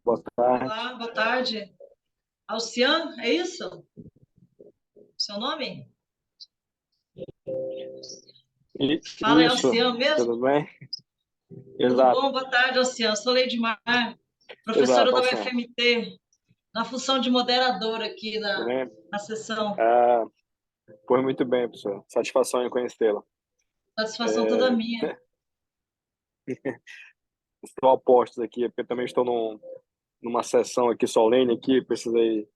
boa tarde. Olá, boa tarde. Alcian, é isso? Seu nome? Fala, é Isso, Alcian mesmo? tudo bem? Tudo Exato, bom? Boa tarde, Alcian. Sou Leidmar, professora exato, da Alciano. UFMT, na função de moderadora aqui Tudo na, bem? na sessão. Ah, foi muito bem, professor. Satisfação em conhecê-la. Satisfação toda É, minha. estou a postos aqui, porque também estou numa sessão aqui solene aqui, precisei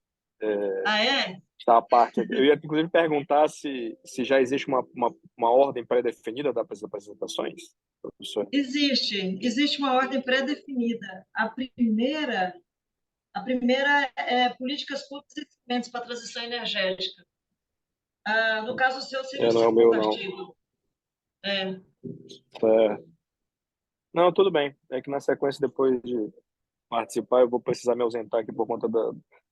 Ah, é? estar à parte aqui. Eu ia, inclusive, perguntar se já existe uma ordem pré-definida das apresentações, professor. Existe uma ordem pré-definida. A primeira é políticas públicas e instrumentos para a transição energética. No caso seu, seria o Não é o segundo meu, não. artigo. É. É, não, tudo bem. É que na sequência, depois de participar, eu vou precisar me ausentar aqui por conta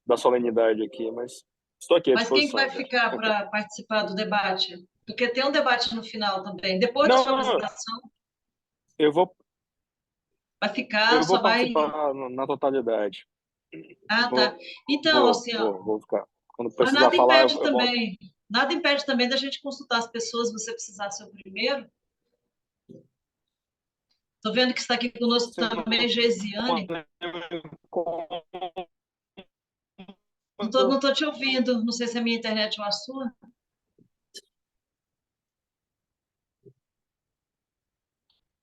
da solenidade aqui, mas estou aqui à Mas quem que vai disposição já. ficar para participar do debate? Porque tem um debate no final também. Depois da Não, sua não, apresentação, eu vou, vai ficar, eu só vou vai. participar na totalidade. Ah, tá. Vou, Então, vou, assim, ó, vou, vou ficar. Quando mas precisar falar, eu volto. nada impede também da gente consultar as pessoas, você precisar ser o primeiro. Estou vendo que está aqui conosco Se eu também, não Geisiane. for incômodo, Não tô te ouvindo, não sei se é a minha internet ou a sua.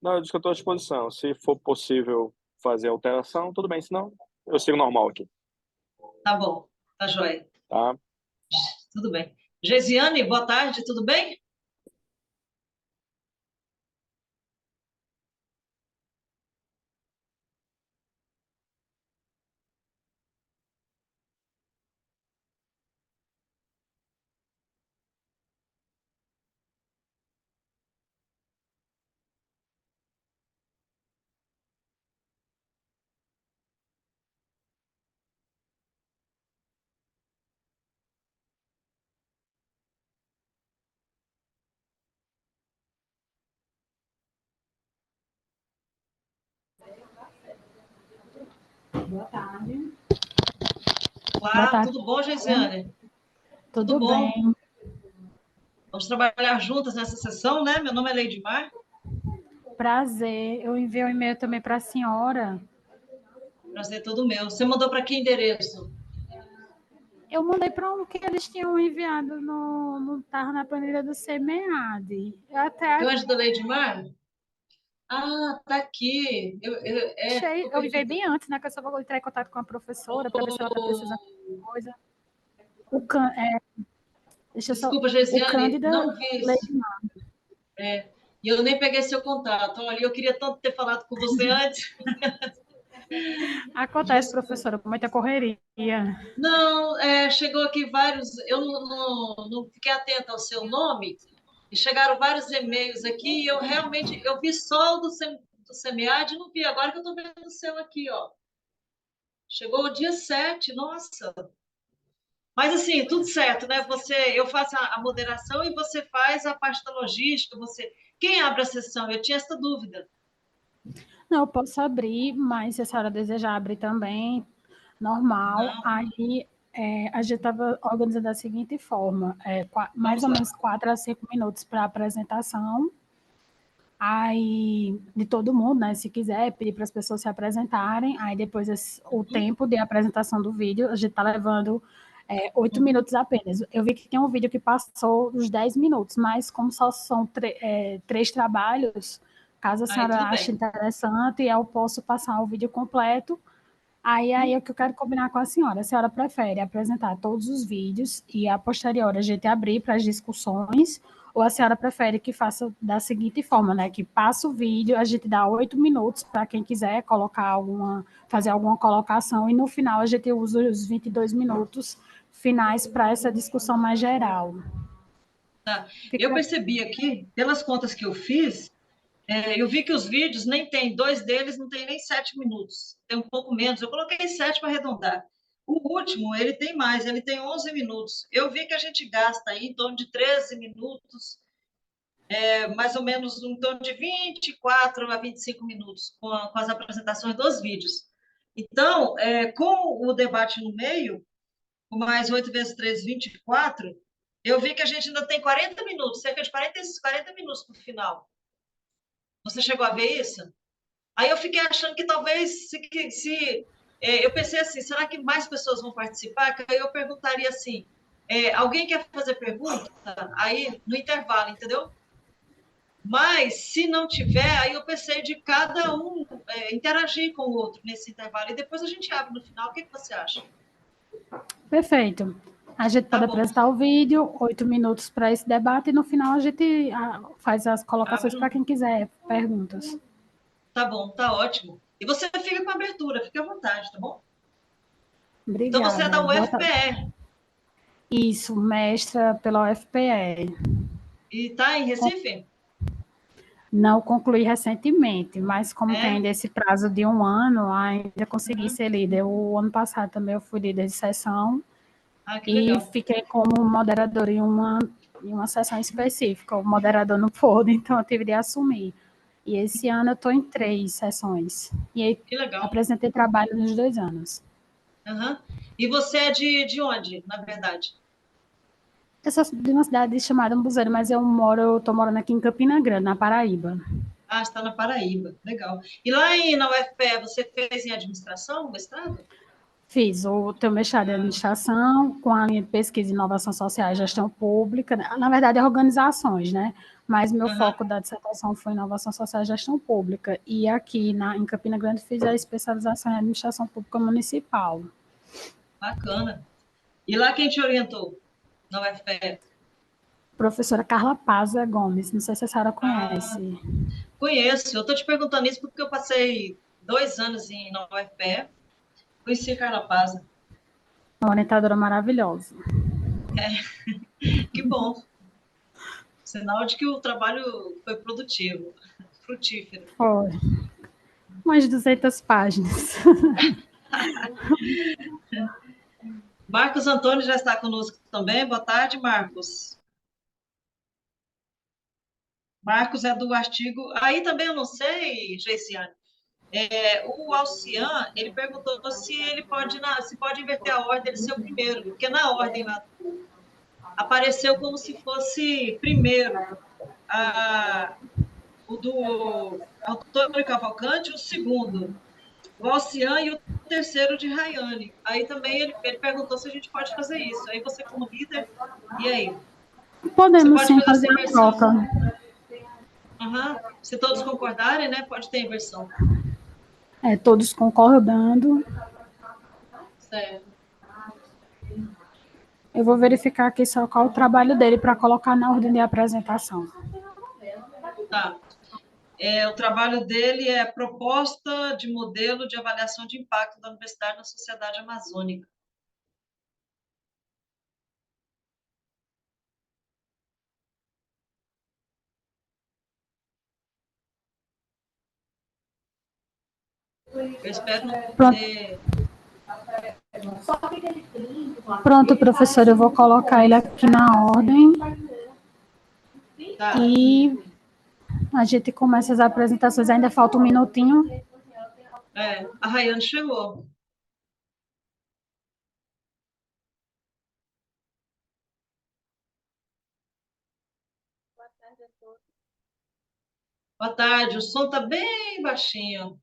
não, eu disse que eu estou à disposição. Se for possível fazer alteração, tudo bem, senão eu sigo normal aqui, Tá bom, tá joia. tá? Tudo bem. Geisiane, boa tarde, tudo bem? Boa tarde. Boa Olá, tarde. tudo bom, Geisiane? Tudo Tudo bom? bem? Vamos trabalhar juntas nessa sessão, né? Meu nome é Leidmar. Prazer. Eu enviei um e-mail também para a senhora. Prazer todo meu. Você mandou para que endereço? Eu mandei para um que eles tinham enviado no estava na planilha do SEMEAD. Eu até Eu antes da Leidmar? Ah, tá aqui. achei, Tô eu enviei perdida. bem antes, né? Que eu só vou entrar em contato com a professora para ver se ela está precisando de coisa. O Can, deixa eu só. Desculpa, O Geisiane, Cândida não vi. Leidmar. E eu nem peguei seu contato. Olha, eu queria tanto ter falado com você antes. Acontece, Desculpa. professora, com muita correria. Não, chegou aqui vários. Eu não fiquei atenta ao seu nome. E chegaram vários e-mails aqui. E eu realmente eu vi só o do SEMEAD e não vi. Agora que eu estou vendo o seu aqui, ó. Chegou o dia 7, nossa. Mas assim, tudo certo, né? Eu faço a moderação e você faz a parte da logística, quem abre a sessão? Eu tinha essa dúvida. Não, eu posso abrir, mas se a senhora desejar abrir também, normal. Não, Aí a gente estava organizando da seguinte forma: mais vamos ou lá. menos 4 a 5 minutos para a apresentação. Aí, de todo mundo, né? Se quiser, pedir para as pessoas se apresentarem. Aí, depois, o Uhum, tempo de apresentação do vídeo, a gente está levando 8 uhum. minutos apenas. Eu vi que tem um vídeo que passou os 10 minutos, mas como só são 3 trabalhos, caso a Aí senhora tudo ache bem. interessante, eu posso passar o vídeo completo. Aí é o que eu quero combinar com a senhora. A senhora prefere apresentar todos os vídeos e, a posteriori, a gente abrir para as discussões, ou a senhora prefere que faça da seguinte forma, né? Que passa o vídeo, a gente dá 8 minutos para quem quiser fazer alguma colocação, e no final a gente usa os 22 minutos finais para essa discussão mais geral. Tá. Eu Fica. percebi aqui, pelas contas que eu fiz, eu vi que os vídeos nem tem, dois deles não tem nem 7 minutos, tem um pouco menos. Eu coloquei 7 para arredondar. O último, ele tem mais, ele tem 11 minutos. Eu vi que a gente gasta aí em torno de 13 minutos, mais ou menos em torno de 24 a 25 minutos com as apresentações dos vídeos. Então, com o debate no meio, o mais 8 vezes 3, 24, eu vi que a gente ainda tem 40 minutos, cerca de 40 minutos para o final. Você chegou a ver isso? Aí eu fiquei achando que talvez, eu pensei assim, será que mais pessoas vão participar? Que aí eu perguntaria assim, alguém quer fazer pergunta? Aí, no intervalo, entendeu? Mas, se não tiver, aí eu pensei de cada um interagir com o outro nesse intervalo. E depois a gente abre no final. O que você acha? Perfeito. A gente pode apresentar o vídeo, 8 minutos para esse debate, e no final a gente faz as colocações para quem quiser perguntas. Tá bom, tá ótimo. E você fica com a abertura, fica à vontade, tá bom? Obrigada. Então você é da UFPE. Isso, mestra pela UFPE. E está em Recife? Não concluí recentemente, mas como tem ainda esse prazo de 1 ano, ainda consegui ser líder. O ano passado também eu fui líder de sessão e fiquei como moderadora em uma sessão específica. O moderador não pôde, então eu tive de assumir. E esse ano eu estou em 3 sessões. E aí apresentei trabalho nos 2 anos. Uhum. E você é de onde, na verdade? Eu sou de uma cidade chamada Umbuzeiro, mas eu estou morando aqui em Campina Grande, na Paraíba. Ah, está na Paraíba, legal. E lá na UFPE, você fez em administração, mestrado? Fiz o teu mestrado em administração, com a linha de pesquisa em inovação social e gestão pública, na verdade é organizações, né? Mas meu foco da dissertação foi inovação social e gestão pública. E aqui em Campina Grande fiz a especialização em administração pública municipal. Bacana. E lá quem te orientou na UFPE? Professora Carla Paza Gomes, não sei se a senhora conhece. Conheço, eu estou te perguntando isso porque eu passei 2 anos na UFPE, conheci a Carla Paza. Uma orientadora maravilhosa. Que bom. Sinal de que o trabalho foi produtivo, frutífero. Foi. Umas 200 páginas. Marcos Antônio já está conosco também. Boa tarde, Marcos. Marcos é do artigo... Aí também eu não sei, Geisiane. O Alcian, ele perguntou se ele pode inverter a ordem, ele ser o primeiro, porque na ordem lá apareceu como se fosse primeiro o do Antônio Cavalcante, o segundo, o Alcian, e o terceiro de Rayane. Aí também ele perguntou se a gente pode fazer isso. Aí você, como líder, e aí? Podemos sim fazer a troca. Uhum. Se todos concordarem, né, pode ter inversão. Todos concordando. Certo. Eu vou verificar aqui só qual o trabalho dele para colocar na ordem de apresentação. Tá. O trabalho dele é proposta de modelo de avaliação de impacto da universidade na sociedade amazônica. Eu espero não ter... Pronto, professor, eu vou colocar ele aqui na ordem. Tá. E a gente começa as apresentações. Ainda falta 1 minutinho. A Rayane chegou. Boa tarde a todos. Boa tarde. O som está bem baixinho.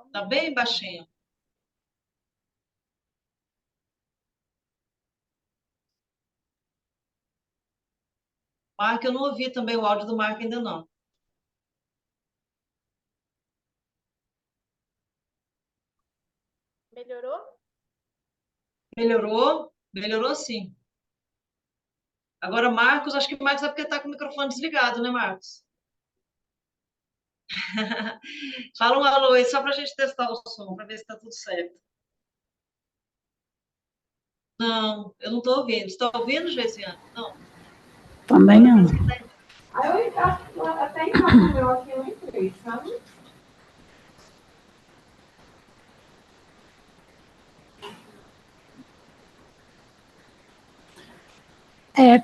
Está bem baixinho. Marco, eu não ouvi também o áudio do Marco ainda não. Melhorou? Melhorou? Melhorou sim. Agora, Marcos, acho que o Marcos é porque está com o microfone desligado, né, Marcos? Fala um alô aí, só para a gente testar o som, para ver se está tudo certo. Não, eu não estou ouvindo. Você está ouvindo, Geisiane? Não. Também não. Eu até em meu aqui eu entrei, sabe?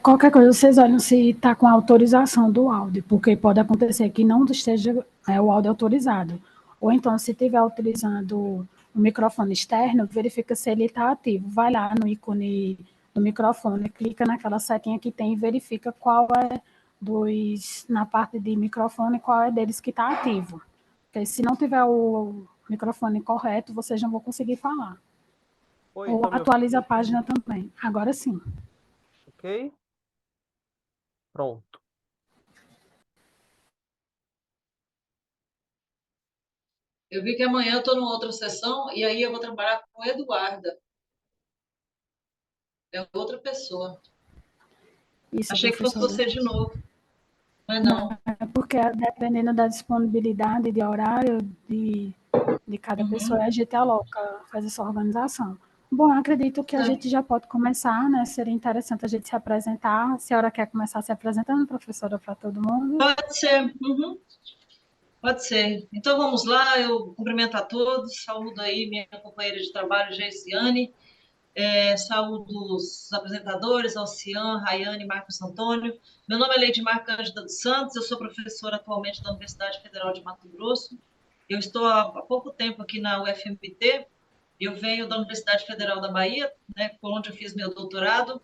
Qualquer coisa, vocês olham se está com autorização do áudio, porque pode acontecer que não esteja o áudio autorizado. Ou então, se estiver utilizando o microfone externo, verifica se ele está ativo. Vai lá no ícone do microfone, clica naquela setinha que tem e verifica qual é na parte de microfone, qual é deles que está ativo. Porque se não tiver o microfone correto, vocês não vão conseguir falar. Oi, Ou estão me atualiza a ouvindo? página também. Agora sim. Ok? Pronto. Eu vi que amanhã eu estou numa outra sessão e aí eu vou trabalhar com Eduarda. É outra pessoa. Isso, Achei que fosse professora. você de novo. Mas Não, não. é porque dependendo da disponibilidade de horário de cada pessoa, a gente aloca, faz essa organização. Bom, eu acredito que a gente já pode começar, né? Seria interessante a gente se apresentar. A senhora quer começar se apresentando, professora, para todo mundo? Pode ser. Uhum. Pode ser. Então vamos lá, eu cumprimento a todos, saúdo aí minha companheira de trabalho, Geisiane, saúdo os apresentadores, Alcian, Rayane e Marcos Antônio. Meu nome é Leidmar Cândida dos Santos, eu sou professora atualmente da Universidade Federal de Mato Grosso. Eu estou há pouco tempo aqui na UFMT, eu venho da Universidade Federal da Bahia, né, por onde eu fiz meu doutorado,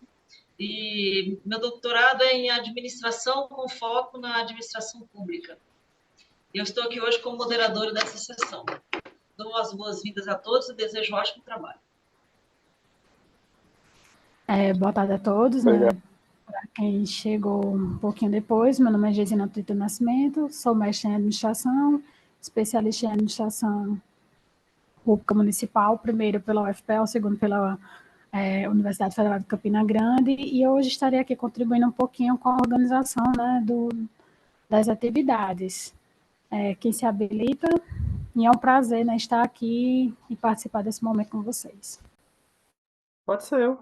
e meu doutorado é em administração com foco na administração pública. Eu estou aqui hoje como moderadora dessa sessão. Dou as boas-vindas a todos e desejo um ótimo trabalho. Boa tarde a todos, né? Para quem chegou um pouquinho depois, meu nome é Geisina Tito Nascimento, sou mestre em administração, especialista em administração pública municipal, primeiro pela UFPEL, segundo pela Universidade Federal de Campina Grande, e hoje estarei aqui contribuindo um pouquinho com a organização, né, das atividades. Quem se habilita, e é um prazer, né, estar aqui e participar desse momento com vocês. Pode ser eu.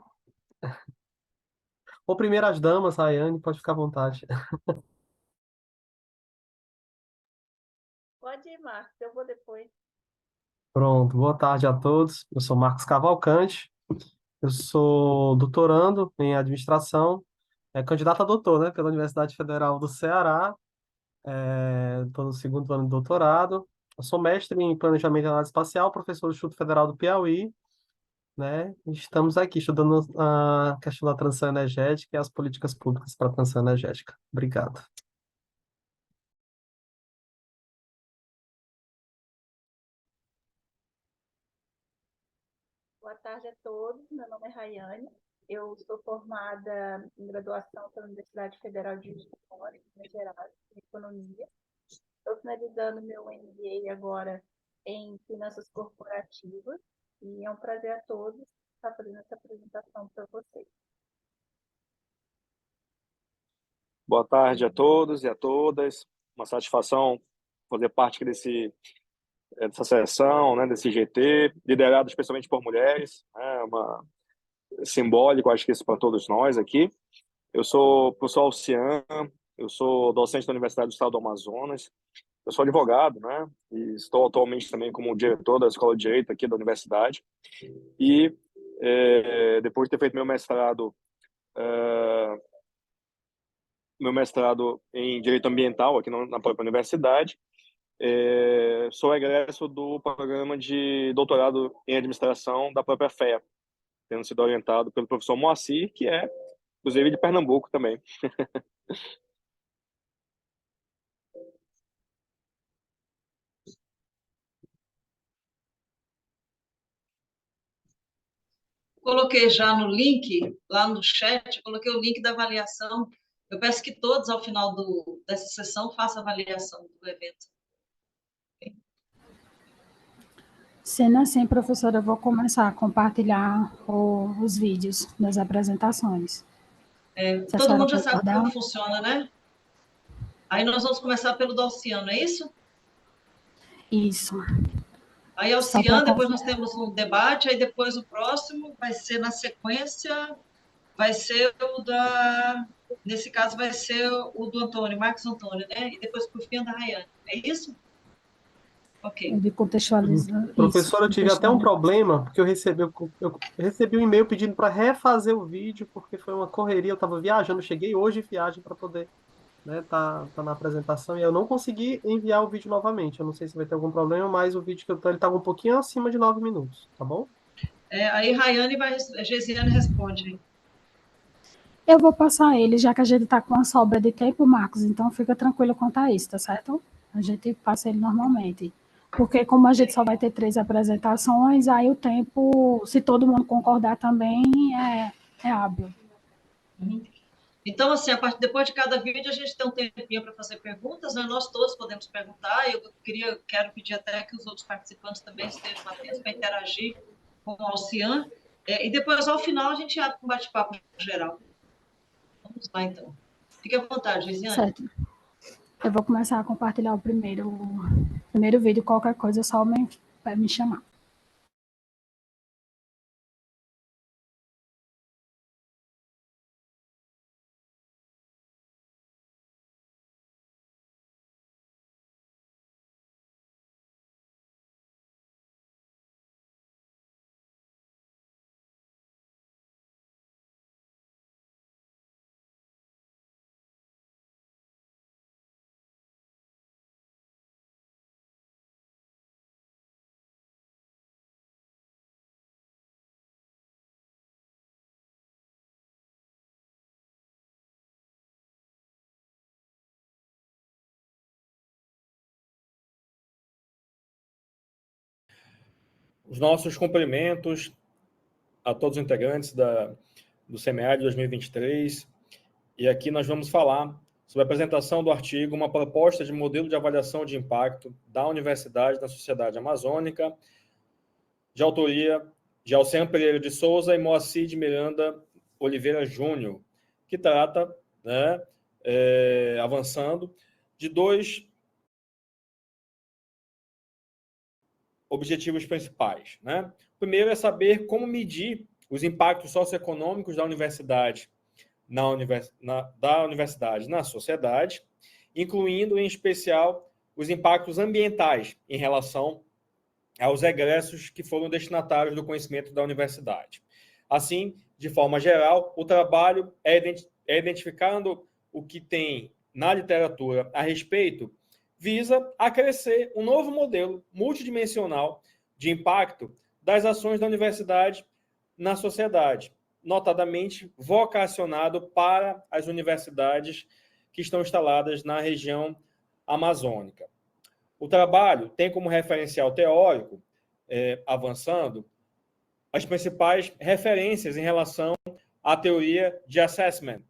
Ou primeiras damas, Rayane, pode ficar à vontade. Pode ir, Marcos, eu vou depois. Pronto, boa tarde a todos. Eu sou Marcos Cavalcante, eu sou doutorando em administração, candidato a doutor, né, pela Universidade Federal do Ceará. Estou no segundo ano de doutorado. Eu sou mestre em planejamento e análise espacial, professor do Instituto Federal do Piauí, né? E estamos aqui estudando a questão da transição energética e as políticas públicas para a transição energética. Obrigado. Boa tarde a todos, meu nome é Rayane, eu sou formada em graduação pela Universidade Federal de Juiz de Fora, em Minas Gerais, em Economia. Estou finalizando meu MBA agora em Finanças Corporativas e é um prazer a todos estar fazendo essa apresentação para vocês. Boa tarde a todos e a todas. Uma satisfação fazer parte dessa sessão, né, desse GT, liderado especialmente por mulheres. Simbólico, acho que isso para todos nós aqui. Eu sou o professor Alcian, eu sou docente da Universidade do Estado do Amazonas. Eu sou advogado, né? E estou atualmente também como diretor da Escola de Direito aqui da universidade. E depois de ter feito meu mestrado em Direito Ambiental aqui na própria universidade, sou egresso do programa de doutorado em Administração da própria FEA, tendo sido orientado pelo professor Moacir, que é, inclusive, de Pernambuco também. Coloquei já no link, lá no chat, coloquei o link da avaliação. Eu peço que todos, ao final dessa sessão, façam a avaliação do evento. Sendo assim, professora, eu vou começar a compartilhar os vídeos das apresentações. Todo mundo já sabe como funciona, né? Aí nós vamos começar pelo do Alciano, é isso? Isso. Aí, Alciano, depois nós temos um debate, aí depois o próximo vai ser na sequência, vai ser nesse caso vai ser o do Antônio, Marcos Antônio, né? E depois, por fim, da Rayane. É isso? Ok. De contextualizar. Professora, eu tive até um problema, porque eu recebi um e-mail pedindo para refazer o vídeo, porque foi uma correria, eu estava viajando, cheguei hoje em viagem para poder né? Tá na apresentação e eu não consegui enviar o vídeo novamente. Eu não sei se vai ter algum problema, mas o vídeo que eu tô, ele tá um pouquinho acima de 9 minutos, tá bom? Aí Rayane Gesiane responde. Eu vou passar ele, já que a gente está com uma sobra de tempo, Marcos, então fica tranquilo quanto a isso, tá certo? A gente passa ele normalmente. Porque como a gente só vai ter 3 apresentações, aí o tempo, se todo mundo concordar também, é hábil. Então, assim, depois de cada vídeo, a gente tem um tempinho para fazer perguntas, né? Nós todos podemos perguntar. Eu quero pedir até que os outros participantes também estejam atentos para interagir com o Alcian. E depois, ao final, a gente abre um bate-papo geral. Vamos lá, então. Fique à vontade, Gesiane. Certo. Eu vou começar a compartilhar o primeiro vídeo. Qualquer coisa, só vai me chamar. Os nossos cumprimentos a todos os integrantes do CMEA de 2023. E aqui nós vamos falar sobre a apresentação do artigo Uma proposta de modelo de avaliação de impacto da Universidade na Sociedade Amazônica, de autoria de Alcian Pereira de Souza e Moacir de Miranda Oliveira Júnior, que trata, né, avançando, de 2 objetivos principais, né? O primeiro é saber como medir os impactos socioeconômicos da universidade na sociedade, incluindo, em especial, os impactos ambientais em relação aos egressos que foram destinatários do conhecimento da universidade. Assim, de forma geral, o trabalho é identificando o que tem na literatura a respeito, visa acrescer um novo modelo multidimensional de impacto das ações da universidade na sociedade, notadamente vocacionado para as universidades que estão instaladas na região amazônica. O trabalho tem como referencial teórico, avançando, as principais referências em relação à teoria de assessment,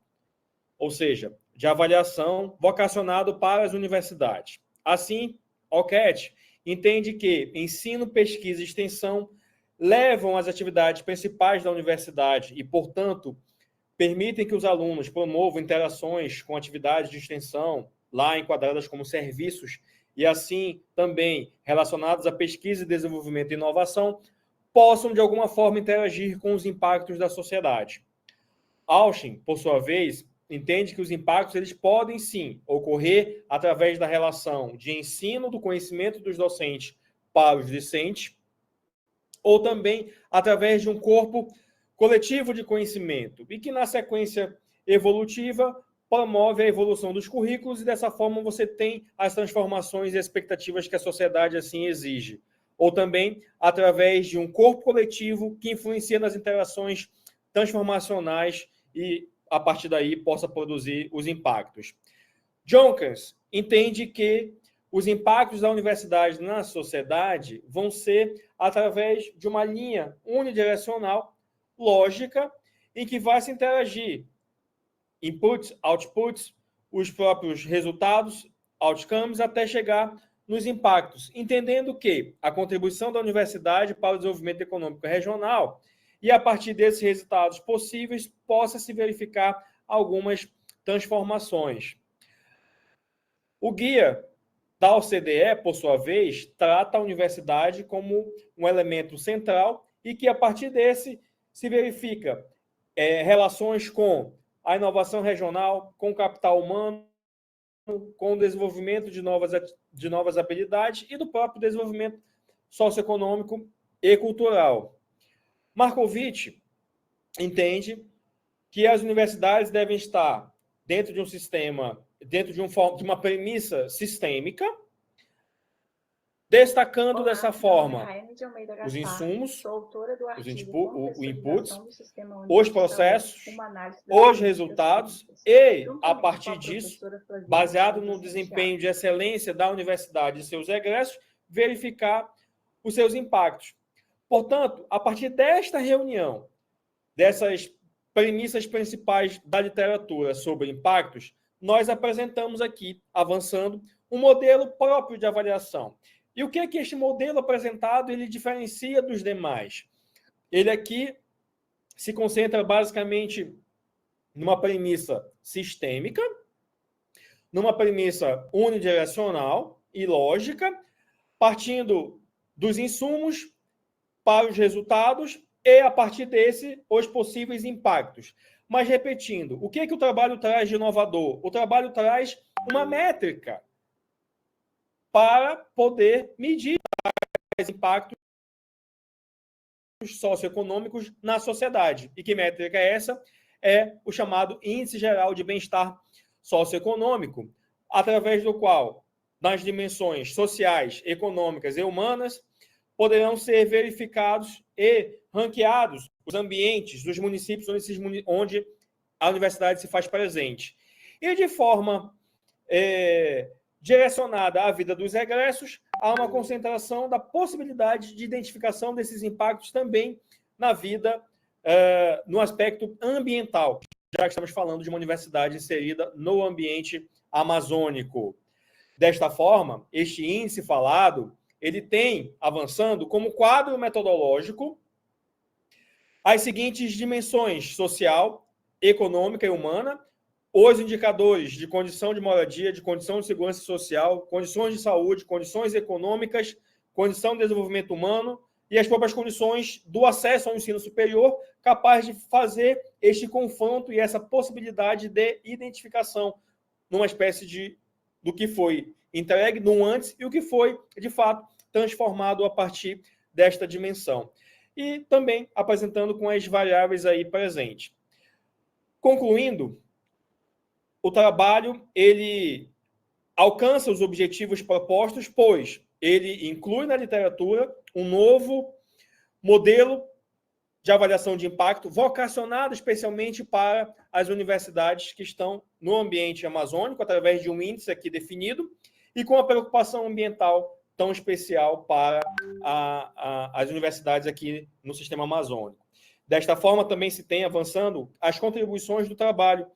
ou seja, de avaliação vocacionado para as universidades. Assim, Alquete entende que ensino, pesquisa e extensão levam as atividades principais da universidade e, portanto, permitem que os alunos promovam interações com atividades de extensão, lá enquadradas como serviços, e assim também relacionados à pesquisa, desenvolvimento e inovação, possam, de alguma forma, interagir com os impactos da sociedade. Auschen, por sua vez, entende que os impactos eles podem, sim, ocorrer através da relação de ensino do conhecimento dos docentes para os discentes, ou também através de um corpo coletivo de conhecimento, e que, na sequência evolutiva, promove a evolução dos currículos, e dessa forma você tem as transformações e expectativas que a sociedade assim exige. Ou também através de um corpo coletivo que influencia nas interações transformacionais e, a partir daí, possa produzir os impactos. Jonkers entende que os impactos da universidade na sociedade vão ser através de uma linha unidirecional, lógica, em que vai se interagir inputs, outputs, os próprios resultados, outcomes, até chegar nos impactos, entendendo que a contribuição da universidade para o desenvolvimento econômico regional e, a partir desses resultados possíveis, possa se verificar algumas transformações. O guia da OCDE, por sua vez, trata a universidade como um elemento central e que, a partir desse, se verifica relações com a inovação regional, com o capital humano, com o desenvolvimento de novas habilidades e do próprio desenvolvimento socioeconômico e cultural. Markovitch entende que as universidades devem estar dentro de um sistema dentro de uma premissa sistêmica, destacando dessa forma os insumos, o inputs, os processos, os resultados e, a partir disso, baseado no desempenho de excelência da universidade e seus egressos, verificar os seus impactos. Portanto, a partir desta reunião, dessas premissas principais da literatura sobre impactos, nós apresentamos aqui, avançando, um modelo próprio de avaliação. E o que é que este modelo apresentado ele diferencia dos demais? Ele aqui se concentra basicamente numa premissa sistêmica, numa premissa unidirecional e lógica, partindo dos insumos para os resultados e, a partir desse, os possíveis impactos. Mas, repetindo, o que é que o trabalho traz de inovador? O trabalho traz uma métrica para poder medir os impactos socioeconômicos na sociedade. E que métrica é essa? É o chamado Índice Geral de Bem-Estar Socioeconômico, através do qual, nas dimensões sociais, econômicas e humanas, poderão ser verificados e ranqueados os ambientes dos municípios onde a universidade se faz presente. E de forma direcionada à vida dos egressos, há uma concentração da possibilidade de identificação desses impactos também na vida, no aspecto ambiental, já que estamos falando de uma universidade inserida no ambiente amazônico. Desta forma, este índice falado, ele tem, avançando, como quadro metodológico, as seguintes dimensões: social, econômica e humana, os indicadores de condição de moradia, de condição de segurança social, condições de saúde, condições econômicas, condição de desenvolvimento humano e as próprias condições do acesso ao ensino superior, capaz de fazer este confronto e essa possibilidade de identificação numa espécie do que foi entregue no antes e o que foi, de fato, transformado a partir desta dimensão. E também apresentando com as variáveis aí presentes. Concluindo, o trabalho, ele alcança os objetivos propostos, pois ele inclui na literatura um novo modelo de avaliação de impacto vocacionado especialmente para as universidades que estão no ambiente amazônico, através de um índice aqui definido, e com a preocupação ambiental tão especial para as universidades aqui no sistema amazônico. Desta forma, também se tem, avançando, as contribuições do trabalho,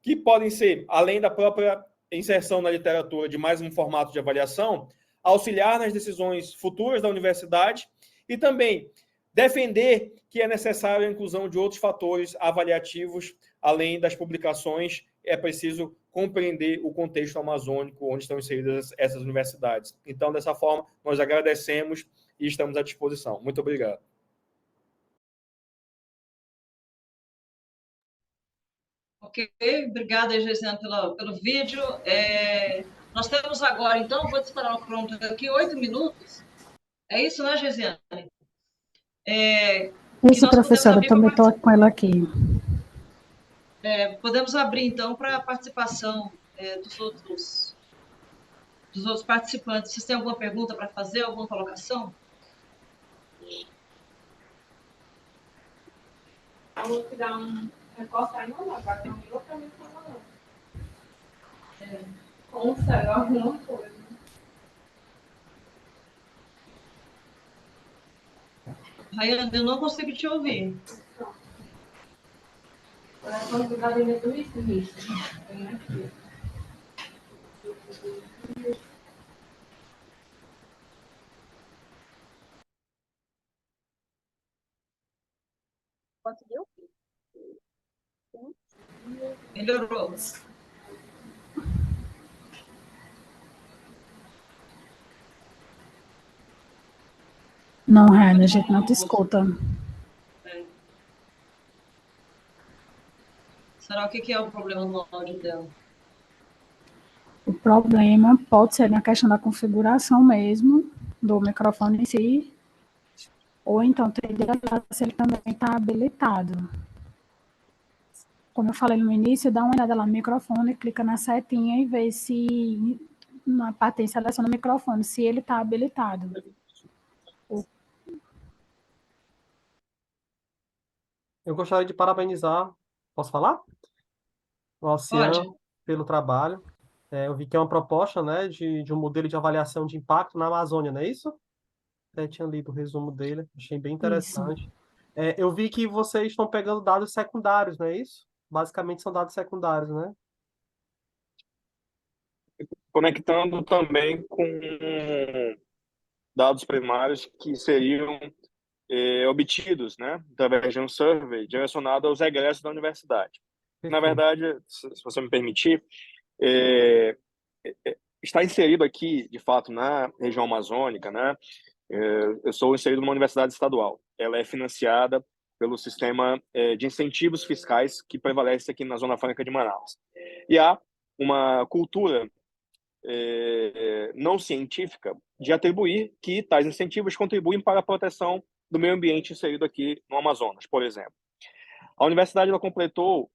que podem ser, além da própria inserção na literatura de mais um formato de avaliação, auxiliar nas decisões futuras da universidade e também defender que é necessária a inclusão de outros fatores avaliativos, além das publicações. É preciso compreender o contexto amazônico onde estão inseridas essas universidades. Então, dessa forma, nós agradecemos e estamos à disposição. Muito obrigado. Ok, obrigada, Geisiane, pelo vídeo. Nós temos agora, então, vou disparar o pronto aqui, 8 minutos. É isso, né, Geisiane? Isso, professora, eu também estou com ela aqui. Podemos abrir, então, para a participação dos outros participantes. Vocês têm alguma pergunta para fazer, alguma colocação? Eu vou te dar um recorte aí, não, agora não ligou para mim falando. Consta alguma coisa. Rayane, eu não consigo te ouvir. Conseguiu? Melhorou. Não, Rayane, a gente não te escuta. Será o que é o problema no áudio dela? O problema pode ser na questão da configuração mesmo, do microfone em si, ou então teria que se ele também está habilitado. como eu falei no início, dá uma olhada lá no microfone, clica na setinha e vê se na patente seleciona o microfone, se ele está habilitado. Eu gostaria de parabenizar, posso falar? O Pode. Oceano pelo trabalho. Eu vi que é uma proposta, né, de um modelo de avaliação de impacto na Amazônia, não é isso? Até tinha lido o resumo dele, achei bem Isso. interessante. Eu vi que vocês estão pegando dados secundários, não é isso? Basicamente são dados secundários, né? Conectando também com dados primários que seriam obtidos, né, através de um survey direcionado aos egressos da universidade. Na Perfeito. verdade, se você me permitir, é, está inserido aqui, de fato, na região amazônica, né? Eu sou inserido numa universidade estadual. Ela é financiada pelo sistema de incentivos fiscais que prevalece aqui na Zona Franca de Manaus. E há uma cultura não científica de atribuir que tais incentivos contribuem para a proteção do meio ambiente inserido aqui no Amazonas, por exemplo. A universidade ela completou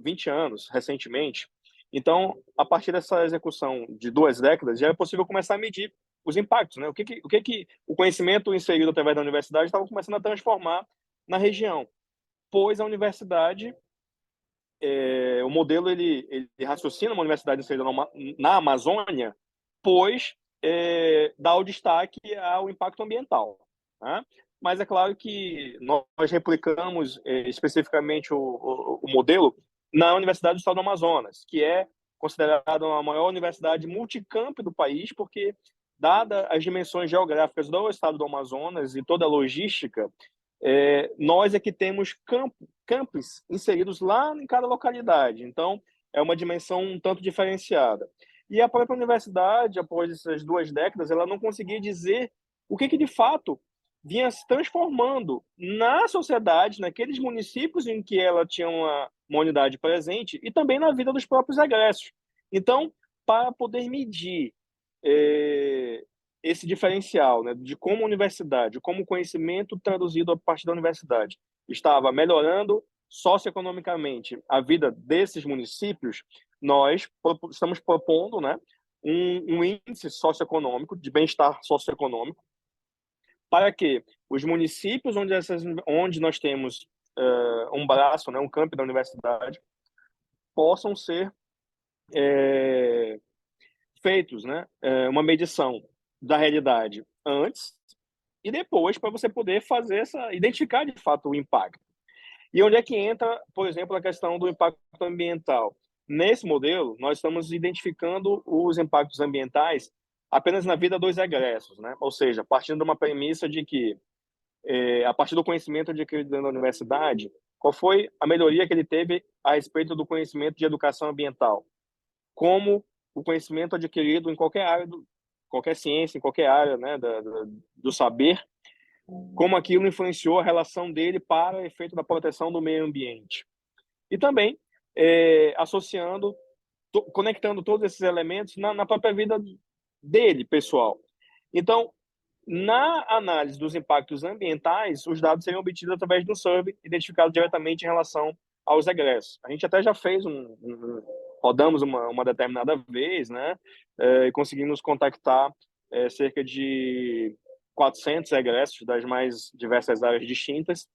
20 anos recentemente, então, a partir dessa execução de 2 décadas, já é possível começar a medir os impactos, né? O que o conhecimento inserido através da universidade estava começando a transformar na região, pois a universidade, o modelo ele raciocina uma universidade inserida na Amazônia, pois dá o destaque ao impacto ambiental, né? Mas é claro que nós replicamos especificamente o modelo na Universidade do Estado do Amazonas, que é considerada a maior universidade multicamp do país, porque, dada as dimensões geográficas do Estado do Amazonas e toda a logística, nós é que temos campos inseridos lá em cada localidade. Então, é uma dimensão um tanto diferenciada. E a própria universidade, após essas 2 décadas, ela não conseguia dizer o que de fato vinha se transformando na sociedade, naqueles municípios em que ela tinha uma unidade presente e também na vida dos próprios egressos. Então, para poder medir esse diferencial, né, de como a universidade, como o conhecimento traduzido a partir da universidade estava melhorando socioeconomicamente a vida desses municípios, nós estamos propondo, né, um índice socioeconômico, de bem-estar socioeconômico, para que os municípios onde nós temos um braço, né, um campo da universidade, possam ser feitos, né, uma medição da realidade antes e depois, para você poder identificar de fato o impacto. E onde é que entra, por exemplo, a questão do impacto ambiental? Nesse modelo, nós estamos identificando os impactos ambientais apenas na vida dos egressos, né? Ou seja, partindo de uma premissa de que, a partir do conhecimento adquirido dentro da universidade, qual foi a melhoria que ele teve a respeito do conhecimento de educação ambiental? Como o conhecimento adquirido em qualquer área, qualquer ciência, em qualquer área, né, do saber, como aquilo influenciou a relação dele para o efeito da proteção do meio ambiente. E também associando, conectando todos esses elementos na própria vida dele, pessoal. Então, na análise dos impactos ambientais, os dados seriam obtidos através de um survey identificado diretamente em relação aos egressos. A gente até já fez rodamos uma determinada vez, né, e conseguimos contactar cerca de 400 egressos das mais diversas áreas distintas.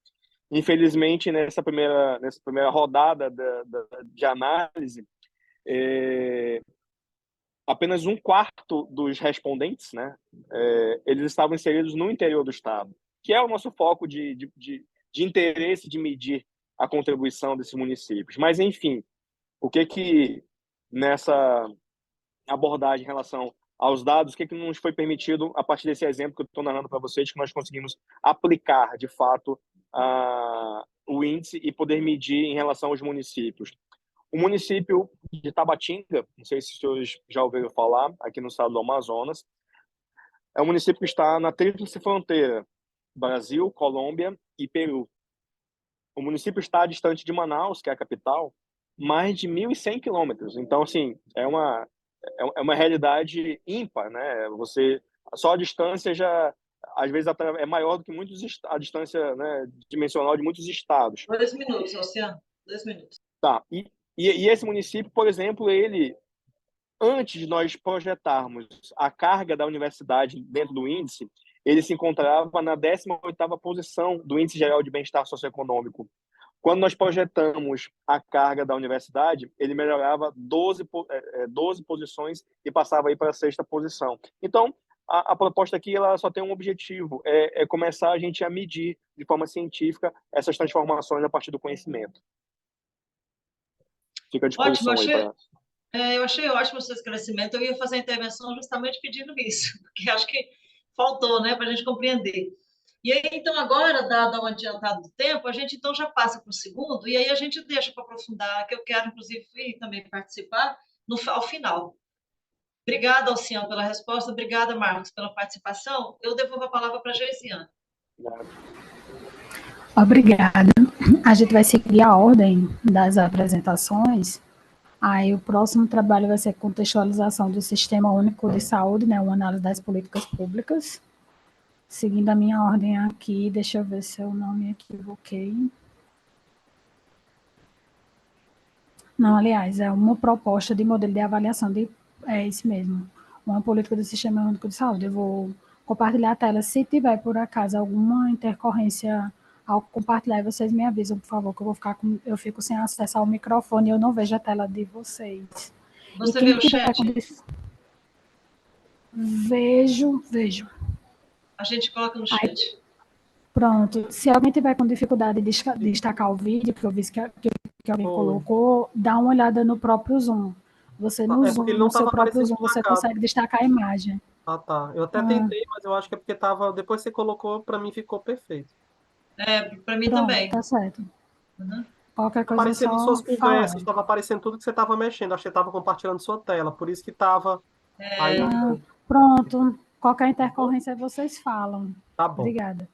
Infelizmente, nessa primeira rodada de análise, apenas 1/4 dos respondentes, né, eles estavam inseridos no interior do estado, que é o nosso foco de interesse de medir a contribuição desses municípios. Mas, enfim, o que nessa abordagem em relação aos dados, o que nos foi permitido, a partir desse exemplo que eu estou narrando para vocês, que nós conseguimos aplicar, de fato, o índice e poder medir em relação aos municípios. O município de Tabatinga, não sei se os senhores já ouviram falar, aqui no estado do Amazonas, é um município que está na tríplice fronteira, Brasil, Colômbia e Peru. O município está distante de Manaus, que é a capital, mais de 1.100 quilômetros. Então, assim, é uma realidade ímpar, né? Só a distância já, às vezes, é maior do que a distância, né, dimensional de muitos estados. 2 minutos, Oceano. 2 minutos. Tá. E esse município, por exemplo, ele, antes de nós projetarmos a carga da universidade dentro do índice, ele se encontrava na 18ª posição do Índice Geral de Bem-Estar Socioeconômico. Quando nós projetamos a carga da universidade, ele melhorava 12 posições e passava aí para a 6ª posição. Então, a proposta aqui ela só tem um objetivo, é começar a gente a medir de forma científica essas transformações a partir do conhecimento. Fica à Ótimo, disposição aí para... eu achei ótimo o seu esclarecimento. Eu ia fazer a intervenção justamente pedindo isso, porque acho que faltou, né, para a gente compreender. E aí, então, agora, dado o adiantado do tempo, a gente então já passa para o segundo, e aí a gente deixa para aprofundar, que eu quero, inclusive, ir também participar ao final. Obrigada, Alciano, pela resposta. Obrigada, Marcos, pela participação. Eu devolvo a palavra para a Geisiane. Obrigada. A gente vai seguir a ordem das apresentações. Aí o próximo trabalho vai ser contextualização do Sistema Único de Saúde, né, uma análise das políticas públicas. Seguindo a minha ordem aqui, deixa eu ver se eu não me equivoquei. Não, aliás, é uma proposta de modelo de avaliação é isso mesmo, uma política do Sistema Único de Saúde. Eu vou compartilhar a tela. Se tiver, por acaso, alguma intercorrência ao compartilhar, vocês me avisam, por favor, que eu fico sem acesso ao microfone e eu não vejo a tela de vocês. Você vê o chat? Vejo. A gente coloca no chat. Pronto. Se alguém tiver com dificuldade de destacar o vídeo, que eu vi que alguém colocou, dá uma olhada no próprio Zoom. Você no Zoom, no seu próprio Zoom, você consegue destacar a imagem. Ah, tá. Eu até tentei, mas eu acho que é porque tava. Depois que você colocou, para mim ficou perfeito. Para mim também. Tá certo. Uhum. Qualquer coisa Aparecendo só suas conversas, falar. estava aparecendo tudo que você estava mexendo. Acho que você estava compartilhando sua tela, por isso que estava. Aí Pronto. Qualquer intercorrência vocês falam. Tá bom. Obrigada.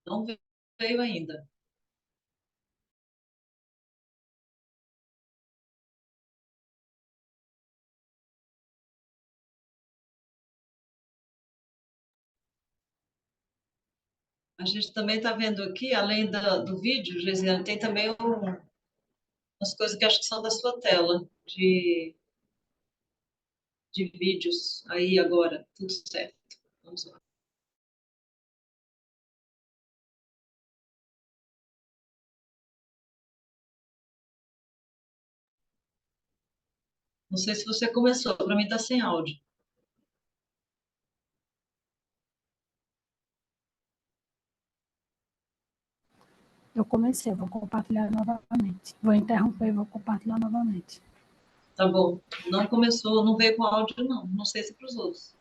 Não veio ainda. A gente também está vendo aqui, além do vídeo, Geisiane, tem também umas coisas que acho que são da sua tela, de vídeos. Aí agora, tudo certo. Vamos lá. Não sei se você começou, para mim está sem áudio. Eu comecei, vou compartilhar novamente. Vou interromper e vou compartilhar novamente. Tá bom. Não começou, não veio com áudio, não. Não sei se para os outros.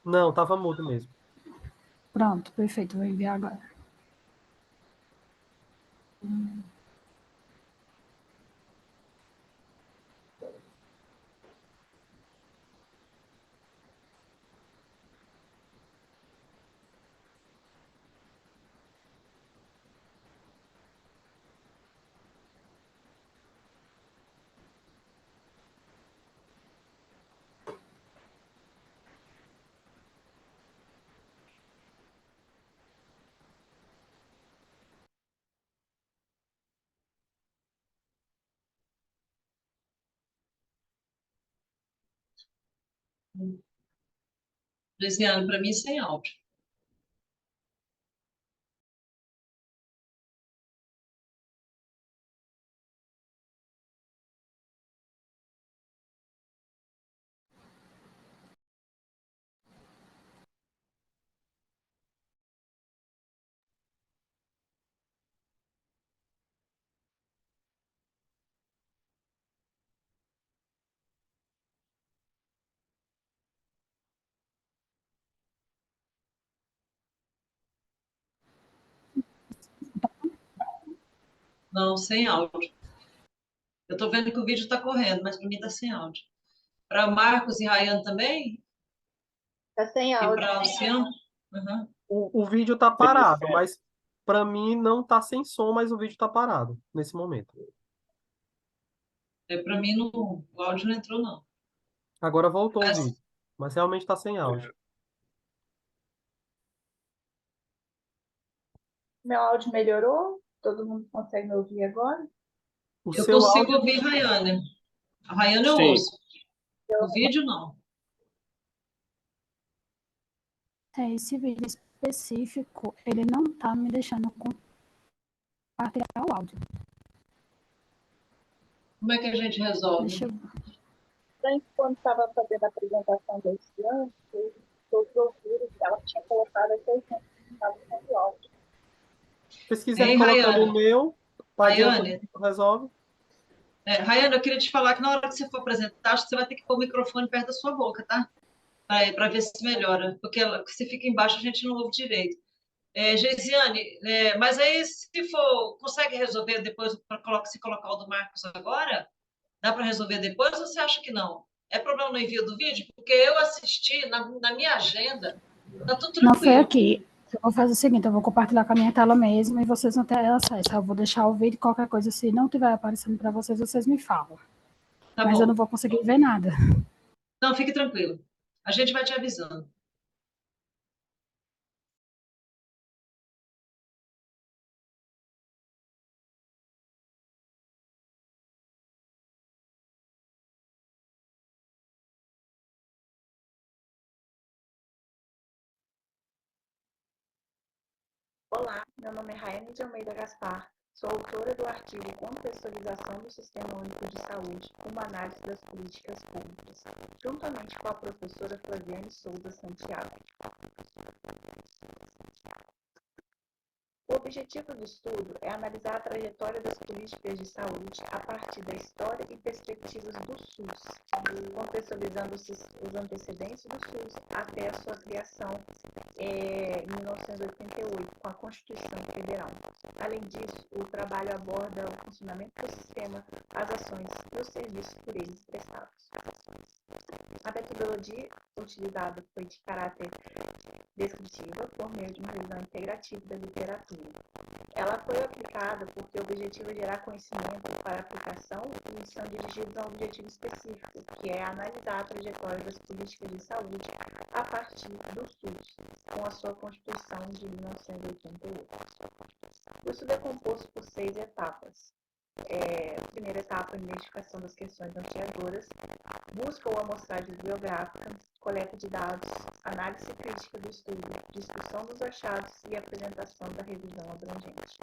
Não, estava mudo mesmo. Pronto, perfeito. Vou enviar agora. Geisiane, para mim, sem áudio. Não, sem áudio. Eu estou vendo que o vídeo está correndo, mas para mim está sem áudio. Para Marcos e Rayane também? Tá sem E áudio. para Luciano? Uhum. O vídeo tá Seria parado, certo. mas para mim não tá sem som, mas o vídeo tá parado nesse momento. Para mim, o áudio não entrou, não. Agora voltou o Mas, vídeo, mas realmente tá sem áudio. Meu áudio melhorou? Todo mundo consegue me ouvir agora? O eu seu consigo áudio, ouvir Rayane. A Rayane eu Sim. ouço. O vídeo, não. Esse vídeo específico, ele não tá me deixando compartilhar o áudio. Como é que a gente resolve? Deixa eu... Antes, quando estava fazendo a apresentação desse ano, todos ouviram que ela tinha colocado até o tempo que estava sendo áudio. se vocês quiserem Hein, colocando o Rayane? meu, para adiantar, Rayane, resolve. Rayane, eu queria te falar que na hora que você for apresentar, acho que você vai ter que pôr o microfone perto da sua boca, tá? Para ver se melhora. Porque se fica embaixo, a gente não ouve direito. Geisiane, mas aí se for, consegue resolver depois, se colocar o do Marcos agora? Dá para resolver depois ou você acha que não? É problema no envio do vídeo? Porque eu assisti na minha agenda, tá tudo Não foi tranquilo. aqui. Eu vou fazer o seguinte, eu vou compartilhar com a minha tela mesmo e vocês vão ter acesso. Eu vou deixar o vídeo, qualquer coisa, se não estiver aparecendo para vocês, vocês me falam. Tá Mas eu bom. não vou conseguir ver nada. Não, fique tranquilo. A gente vai te avisando. Olá, meu nome é Raiane de Almeida Gaspar, sou autora do artigo Contextualização do Sistema Único de Saúde, uma análise das políticas públicas, juntamente com a professora Flaviane Souza Santiago. O objetivo do estudo é analisar a trajetória das políticas de saúde a partir da história e perspectivas do SUS, contextualizando os antecedentes do SUS até a sua criação em 1988, com a Constituição Federal. Além disso, o trabalho aborda o funcionamento do sistema, as ações e os serviços por eles prestados. A metodologia utilizada foi de caráter descritiva por meio de uma revisão integrativa da literatura. Ela foi aplicada porque o objetivo é gerar conhecimento para aplicação e são dirigidos a um objetivo específico, que é analisar a trajetória das políticas de saúde a partir do SUS, com a sua Constituição de 1988. O estudo é composto por 6 etapas. Primeira etapa, identificação das questões norteadoras, busca ou amostragem bibliográfica, coleta de dados, análise crítica do estudo, discussão dos achados e apresentação da revisão abrangente.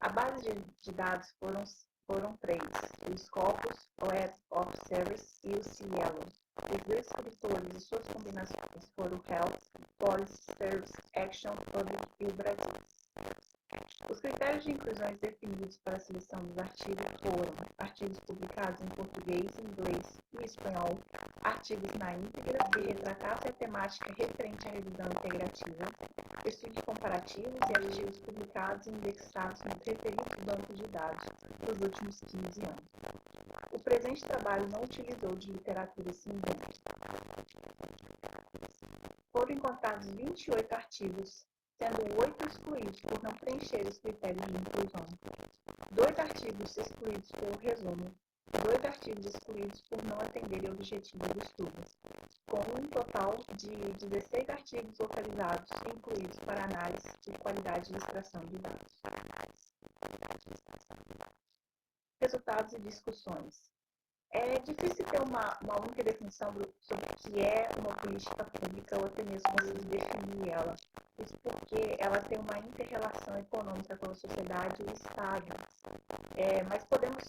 A base de dados foram 3, o Scopus, o Web of Service e o Cielo. Os descritores e suas combinações foram o Health, Policy, Service, Action, Public e o Brasil. Os critérios de inclusões definidos para a seleção dos artigos foram artigos publicados em português, inglês e espanhol, artigos na íntegra que retratassem a temática referente à revisão integrativa, estudos comparativos e artigos publicados e indexados nos referidos bancos de dados dos últimos 15 anos. O presente trabalho não utilizou de literatura cinzenta. Foram encontrados 28 artigos, sendo 8 excluídos por não preencher os critérios de inclusão, 2 artigos excluídos pelo resumo, 2 artigos excluídos por não atenderem ao objetivo do estudo, com um total de 16 artigos localizados incluídos para análise de qualidade de extração de dados. Resultados e discussões. É difícil ter uma única definição sobre o que é uma política pública ou até mesmo conseguir definir ela. Isso porque ela tem uma inter-relação econômica com a sociedade e o Estado. Mas podemos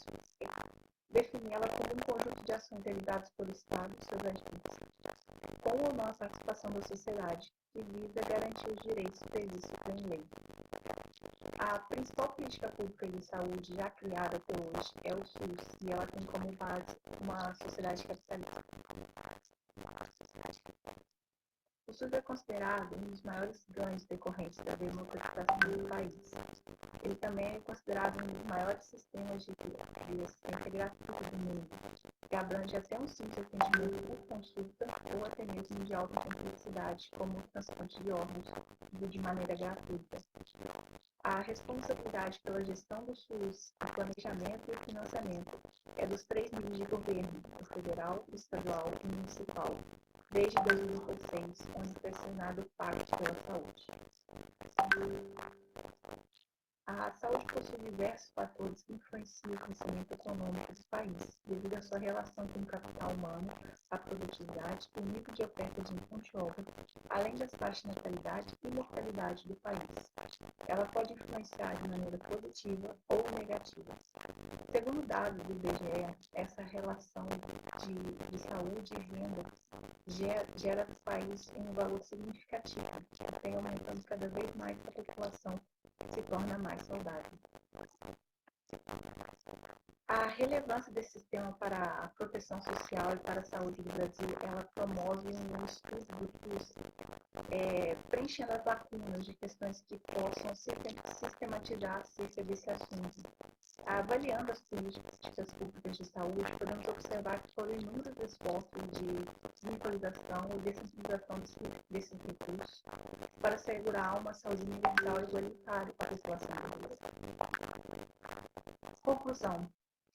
definir ela como um conjunto de ações realizadas pelo Estado e seus agentes, com ou não a participação da sociedade, que visa garantir os direitos previstos em lei. A principal política pública de saúde já criada até hoje é o SUS, e ela tem como base uma sociedade capitalista. O SUS é considerado um dos maiores ganhos decorrentes da democratização do país. Ele também é considerado um dos maiores sistemas de assistência gratuita do mundo, que abrange até um simples atendimento por consulta ou até mesmo de alta complexidade, como o transplante de órgãos, tudo de maneira gratuita. A responsabilidade pela gestão do SUS, o planejamento e o financiamento é dos 3 níveis de governo, o federal, o estadual e o municipal, desde 2016, onde foi assinado o Pacto pela Saúde. A saúde possui diversos fatores que influenciam o crescimento econômico do país, devido à sua relação com o capital humano, a produtividade e o nível de oferta de mão de obra, além das taxas de natalidade e mortalidade do país. Ela pode influenciar de maneira positiva ou negativa. Segundo dados do IBGE, essa relação de saúde e renda gera para o país um valor significativo, que vem aumentando cada vez mais a população se torna mais saudável. A relevância desse sistema para a proteção social e para a saúde do Brasil, ela promove um estudo do SUS, preenchendo as lacunas de questões que possam sistematizar acerca desse assunto. Avaliando as políticas públicas de saúde, podemos observar que foram inúmeros esforços de mutualização e descentralização desses recursos para assegurar uma saúde universal e igualitária para a população brasileira. Conclusão.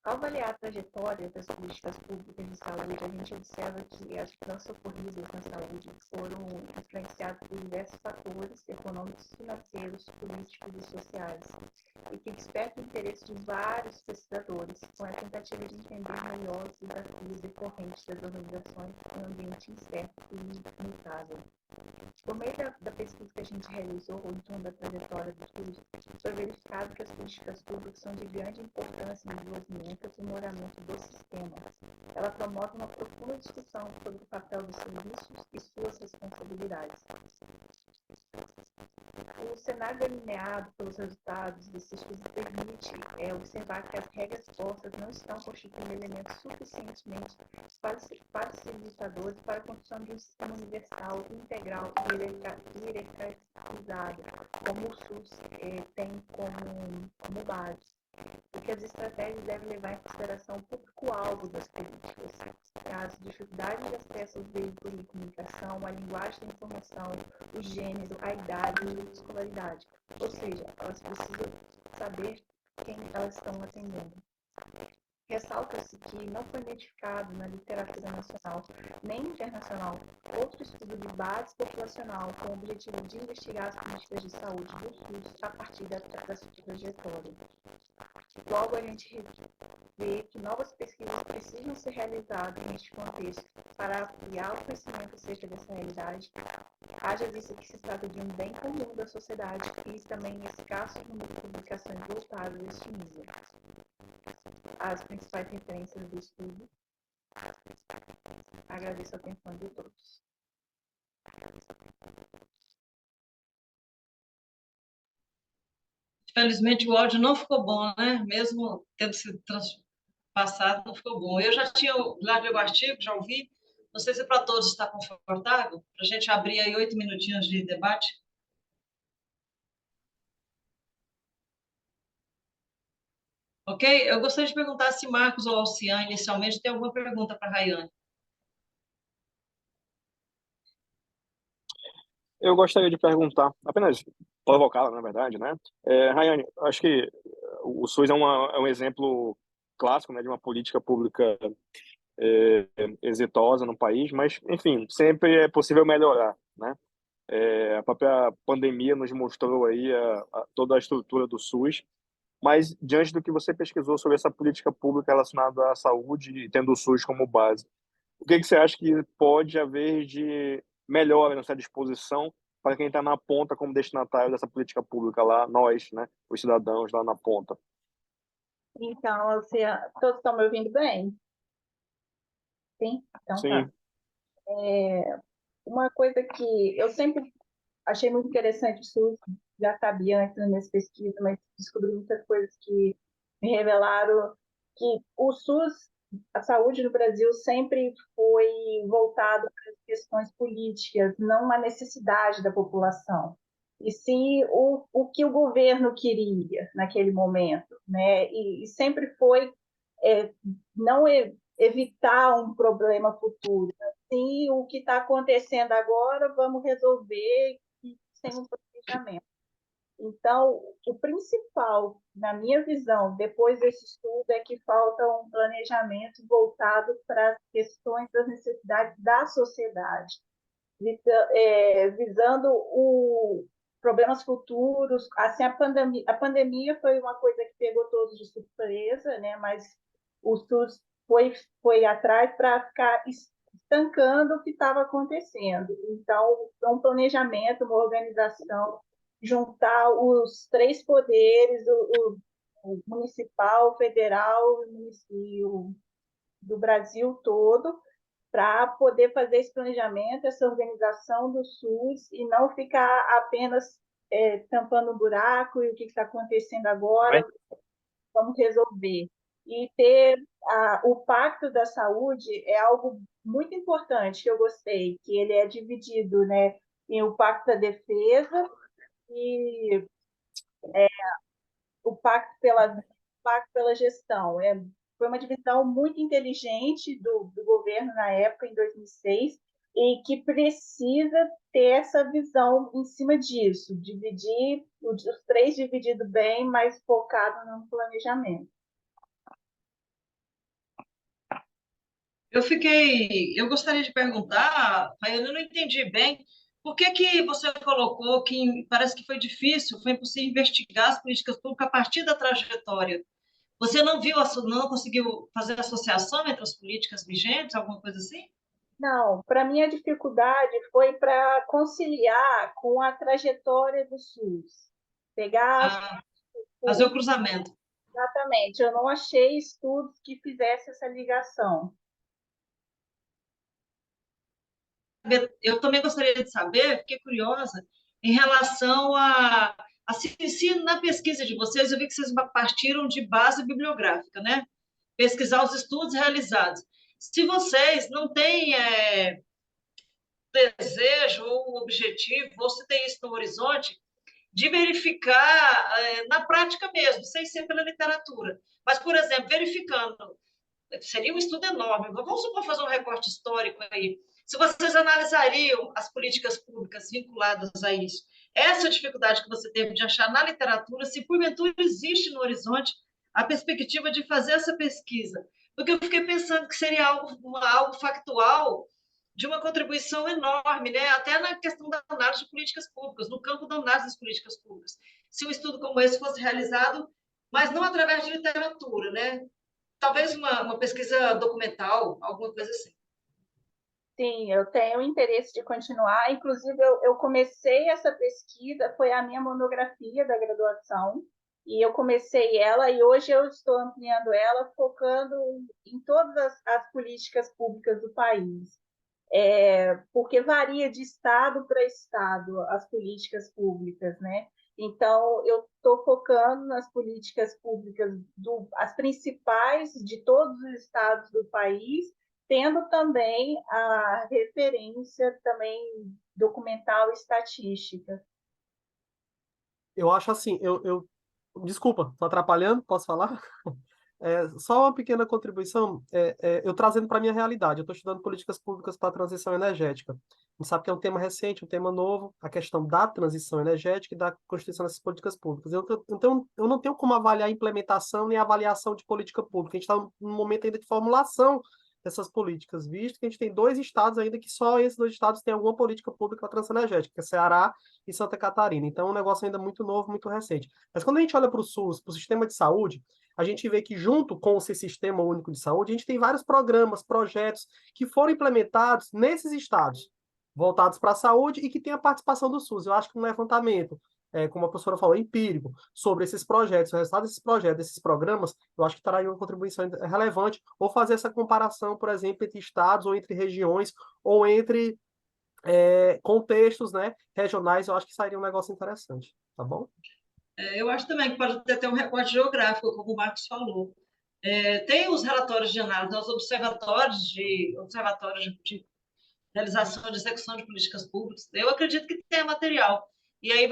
Ao avaliar a trajetória das políticas públicas de saúde, a gente observa que as mudanças ocorridas na saúde foram influenciadas por diversos fatores econômicos, financeiros, políticos e sociais, e que despertam o interesse de vários pesquisadores, com a tentativa de entender melhor os desafios decorrentes das organizações em um ambiente incerto e imutável. Por meio da pesquisa que a gente realizou em torno da trajetória do SUS, foi verificado que as políticas públicas são de grande importância no desenvolvimento e aprimoramento do sistema. Ela promove uma profunda discussão sobre o papel dos serviços e suas responsabilidades. O cenário delineado pelos resultados desse estudo permite observar que as regras postas não estão constituindo elementos suficientemente facilitadores para a construção de um sistema universal, integral e hierarquizado, como o SUS tem como base. O que as estratégias devem levar em consideração o público-alvo das políticas, as dificuldades de acesso aos veículos de comunicação, a linguagem da informação, o gênero, a idade e a escolaridade. Ou seja, elas precisam saber quem elas estão atendendo. Ressalta-se que não foi identificado na literatura nacional nem internacional outro estudo de base populacional com o objetivo de investigar as políticas de saúde do SUS a partir da sua trajetória. Logo, a gente vê que novas pesquisas precisam ser realizadas neste contexto para ampliar o conhecimento acerca dessa realidade, haja visto que se trata de um bem comum da sociedade e também escasso número de publicações voltadas a este nível. As principais referências do estudo. Agradeço a atenção de todos. Infelizmente, o áudio não ficou bom, né? Mesmo tendo sido passado, não ficou bom. Eu já tinha lá o artigo, já ouvi. Não sei se para todos está confortável, para a gente abrir aí 8 minutinhos de debate. Ok? Eu gostaria de perguntar se Marcos ou Alciane, inicialmente, tem alguma pergunta para a Rayane. Eu gostaria de perguntar, apenas provocá-la, na verdade, né? Rayane, acho que o SUS é um exemplo clássico, né, de uma política pública exitosa no país, mas, enfim, sempre é possível melhorar, né? A própria pandemia nos mostrou aí toda a estrutura do SUS, mas diante do que você pesquisou sobre essa política pública relacionada à saúde e tendo o SUS como base, o que você acha que pode haver de melhor nessa disposição para quem está na ponta como destinatário dessa política pública lá, nós, né, os cidadãos lá na ponta? Então, todos estão me ouvindo bem? Sim? Então tá. Sim. Uma coisa que eu sempre achei muito interessante, isso já sabia antes das minhas pesquisas, mas descobri muitas coisas que me revelaram que o SUS a saúde no Brasil sempre foi voltada para as questões políticas, não uma necessidade da população, e sim o que o governo queria naquele momento, né? E sempre foi é, não evitar um problema futuro, sim o que está acontecendo agora, vamos resolver sem um planejamento. Então, o principal, na minha visão, depois desse estudo, é que falta um planejamento voltado para as questões das necessidades da sociedade, visando problemas futuros. Assim, a pandemia foi uma coisa que pegou todos de surpresa, né? Mas o SUS foi atrás para ficar estancando o que estava acontecendo. Então, um planejamento, uma organização, juntar os três poderes, o municipal, o federal e o do Brasil todo, para poder fazer esse planejamento, essa organização do SUS e não ficar apenas tampando um buraco e o que está acontecendo agora, vamos resolver. E ter o Pacto da Saúde é algo muito importante, que eu gostei, que ele é dividido, né, em o Pacto da Defesa e o Pacto pela Gestão. Foi uma divisão muito inteligente do governo na época, em 2006, e que precisa ter essa visão em cima disso, dividir, os três divididos bem, mas focado no planejamento. Eu gostaria de perguntar, Raiane, eu não entendi bem, por que que você colocou que parece que foi difícil, foi impossível investigar as políticas públicas a partir da trajetória? Você não viu, não conseguiu fazer associação entre as políticas vigentes, alguma coisa assim? Não, para mim a dificuldade foi para conciliar com a trajetória do SUS. Pegar Ah, fazer o cruzamento. exatamente, eu não achei estudos que fizessem essa ligação. Eu também gostaria de saber, fiquei curiosa, em relação se na pesquisa de vocês, eu vi que vocês partiram de base bibliográfica, né? Pesquisar os estudos realizados. Se vocês não têm desejo ou objetivo, ou se tem isso no horizonte, de verificar na prática mesmo, sem ser pela literatura. Mas, por exemplo, verificando, seria um estudo enorme. Vamos supor fazer um recorte histórico aí. Se vocês analisariam as políticas públicas vinculadas a isso, essa dificuldade que você teve de achar na literatura, se porventura existe no horizonte a perspectiva de fazer essa pesquisa. Porque eu fiquei pensando que seria algo factual de uma contribuição enorme, né? Até na questão da análise de políticas públicas, no campo da análise das políticas públicas. Se um estudo como esse fosse realizado, mas não através de literatura, né? Talvez uma pesquisa documental, alguma coisa assim. Sim, eu tenho interesse de continuar. Inclusive, eu comecei essa pesquisa, foi a minha monografia da graduação, e eu comecei ela, e hoje eu estou ampliando ela, focando em todas as políticas públicas do país. Porque varia de estado para estado as políticas públicas, né? Então, eu estou focando nas políticas públicas, as principais de todos os estados do país, tendo também a referência também documental e estatística. Eu acho assim, desculpa, estou atrapalhando, posso falar? Só uma pequena contribuição, eu trazendo para a minha realidade. Eu estou estudando políticas públicas para a transição energética. A gente sabe que é um tema recente, um tema novo, a questão da transição energética e da constituição dessas políticas públicas. Então, eu não tenho como avaliar a implementação nem a avaliação de política pública. A gente está num momento ainda de formulação dessas políticas, visto que a gente tem dois estados ainda que só esses dois estados têm alguma política pública para a transição energética, que é Ceará e Santa Catarina. Então, é um negócio ainda muito novo, muito recente. Mas quando a gente olha para o SUS, para o sistema de saúde, a gente vê que junto com esse Sistema Único de Saúde, a gente tem vários programas, projetos que foram implementados nesses estados, voltados para a saúde e que tem a participação do SUS. Eu acho que um levantamento, como a professora falou, empírico, sobre esses projetos, o resultado desses projetos, desses programas, eu acho que terá uma contribuição relevante, ou fazer essa comparação, por exemplo, entre estados, ou entre regiões, ou entre contextos, né, regionais, eu acho que seria um negócio interessante, tá bom? Eu acho também que pode ter até um recorte geográfico, como o Marcos falou. Tem os relatórios de análise, os observatórios de realização de execução de políticas públicas. Eu acredito que tem material. E aí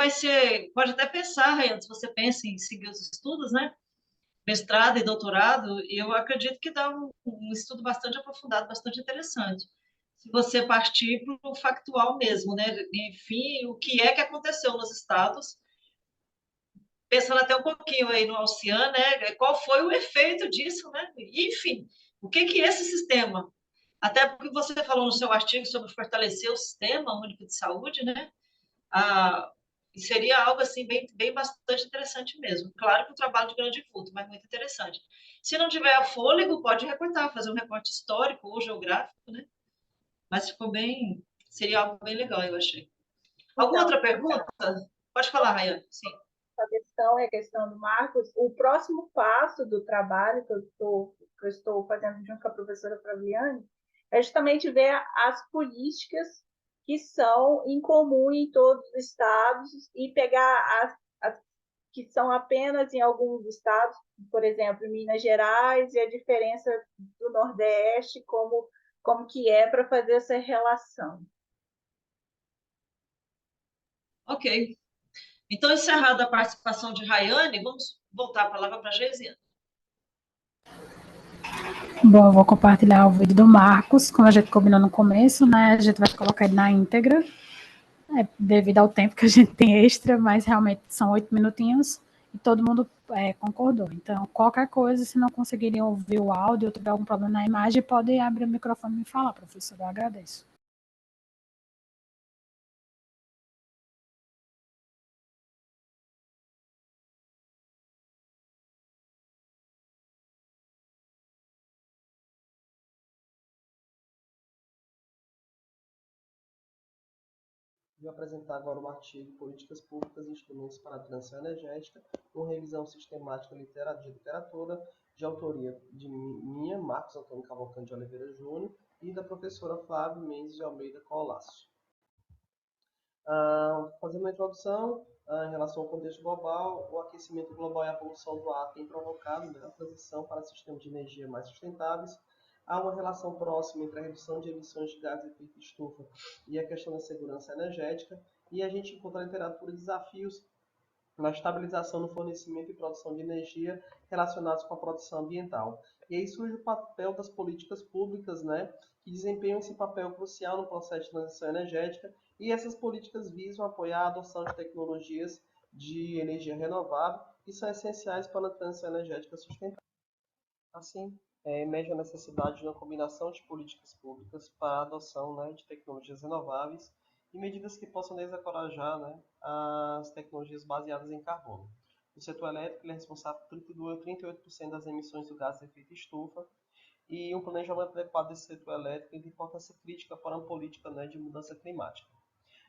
pode até pensar, Rayane, se você pensa em seguir os estudos, né? Mestrado e doutorado, e eu acredito que dá um estudo bastante aprofundado, bastante interessante. Se você partir para o factual mesmo, né? Enfim, o que é que aconteceu nos estados, pensando até um pouquinho aí no Alcian, né? Qual foi o efeito disso, né? Enfim, o que que é esse sistema? Até porque você falou no seu artigo sobre fortalecer o sistema único de saúde, né? Ah, e seria algo assim bem bastante interessante mesmo. Claro que um trabalho de grande vulto, mas muito interessante. Se não tiver fôlego, pode recortar, fazer um recorte histórico ou geográfico, né? Mas seria algo bem legal, eu achei. Alguma Então, outra pergunta? Pode falar, Rayane. Sim. a questão é a questão do Marcos. O próximo passo do trabalho que eu estou fazendo junto com a professora Flaviane é justamente ver as políticas que são em comum em todos os estados e pegar as que são apenas em alguns estados, por exemplo, Minas Gerais, e a diferença do Nordeste, como que é para fazer essa relação. Ok. Então, encerrada a participação de Rayane, vamos voltar a palavra para a Geisiane. Bom, eu vou compartilhar o vídeo do Marcos, como a gente combinou no começo, né? A gente vai colocar ele na íntegra, devido ao tempo que a gente tem extra, mas realmente são 8 minutinhos e todo mundo concordou. Então, qualquer coisa, se não conseguirem ouvir o áudio ou tiver algum problema na imagem, pode abrir o microfone e me falar, professor, eu agradeço. Vou apresentar agora um artigo Políticas Públicas e Instrumentos para a Transição Energética, uma revisão sistemática de literatura, de autoria de minha, Marcos Antônio Cavalcante de Oliveira Júnior, e da professora Flávia Mendes de Almeida Colasso. Fazendo uma introdução em relação ao contexto global, o aquecimento global e a poluição do ar têm provocado a transição para sistemas de energia mais sustentáveis. Há uma relação próxima entre a redução de emissões de gases de efeito de estufa e a questão da segurança energética, e a gente encontra na literatura desafios na estabilização no fornecimento e produção de energia relacionados com a produção ambiental. E aí surge o papel das políticas públicas, né, que desempenham esse papel crucial no processo de transição energética, e essas políticas visam apoiar a adoção de tecnologias de energia renovável que são essenciais para a transição energética sustentável. Assim, emerge a necessidade de uma combinação de políticas públicas para a adoção, né, de tecnologias renováveis e medidas que possam desencorajar, né, as tecnologias baseadas em carbono. O setor elétrico é responsável por 38% das emissões do gás de efeito estufa, e um planejamento adequado desse setor elétrico é de importância crítica para uma política, né, de mudança climática.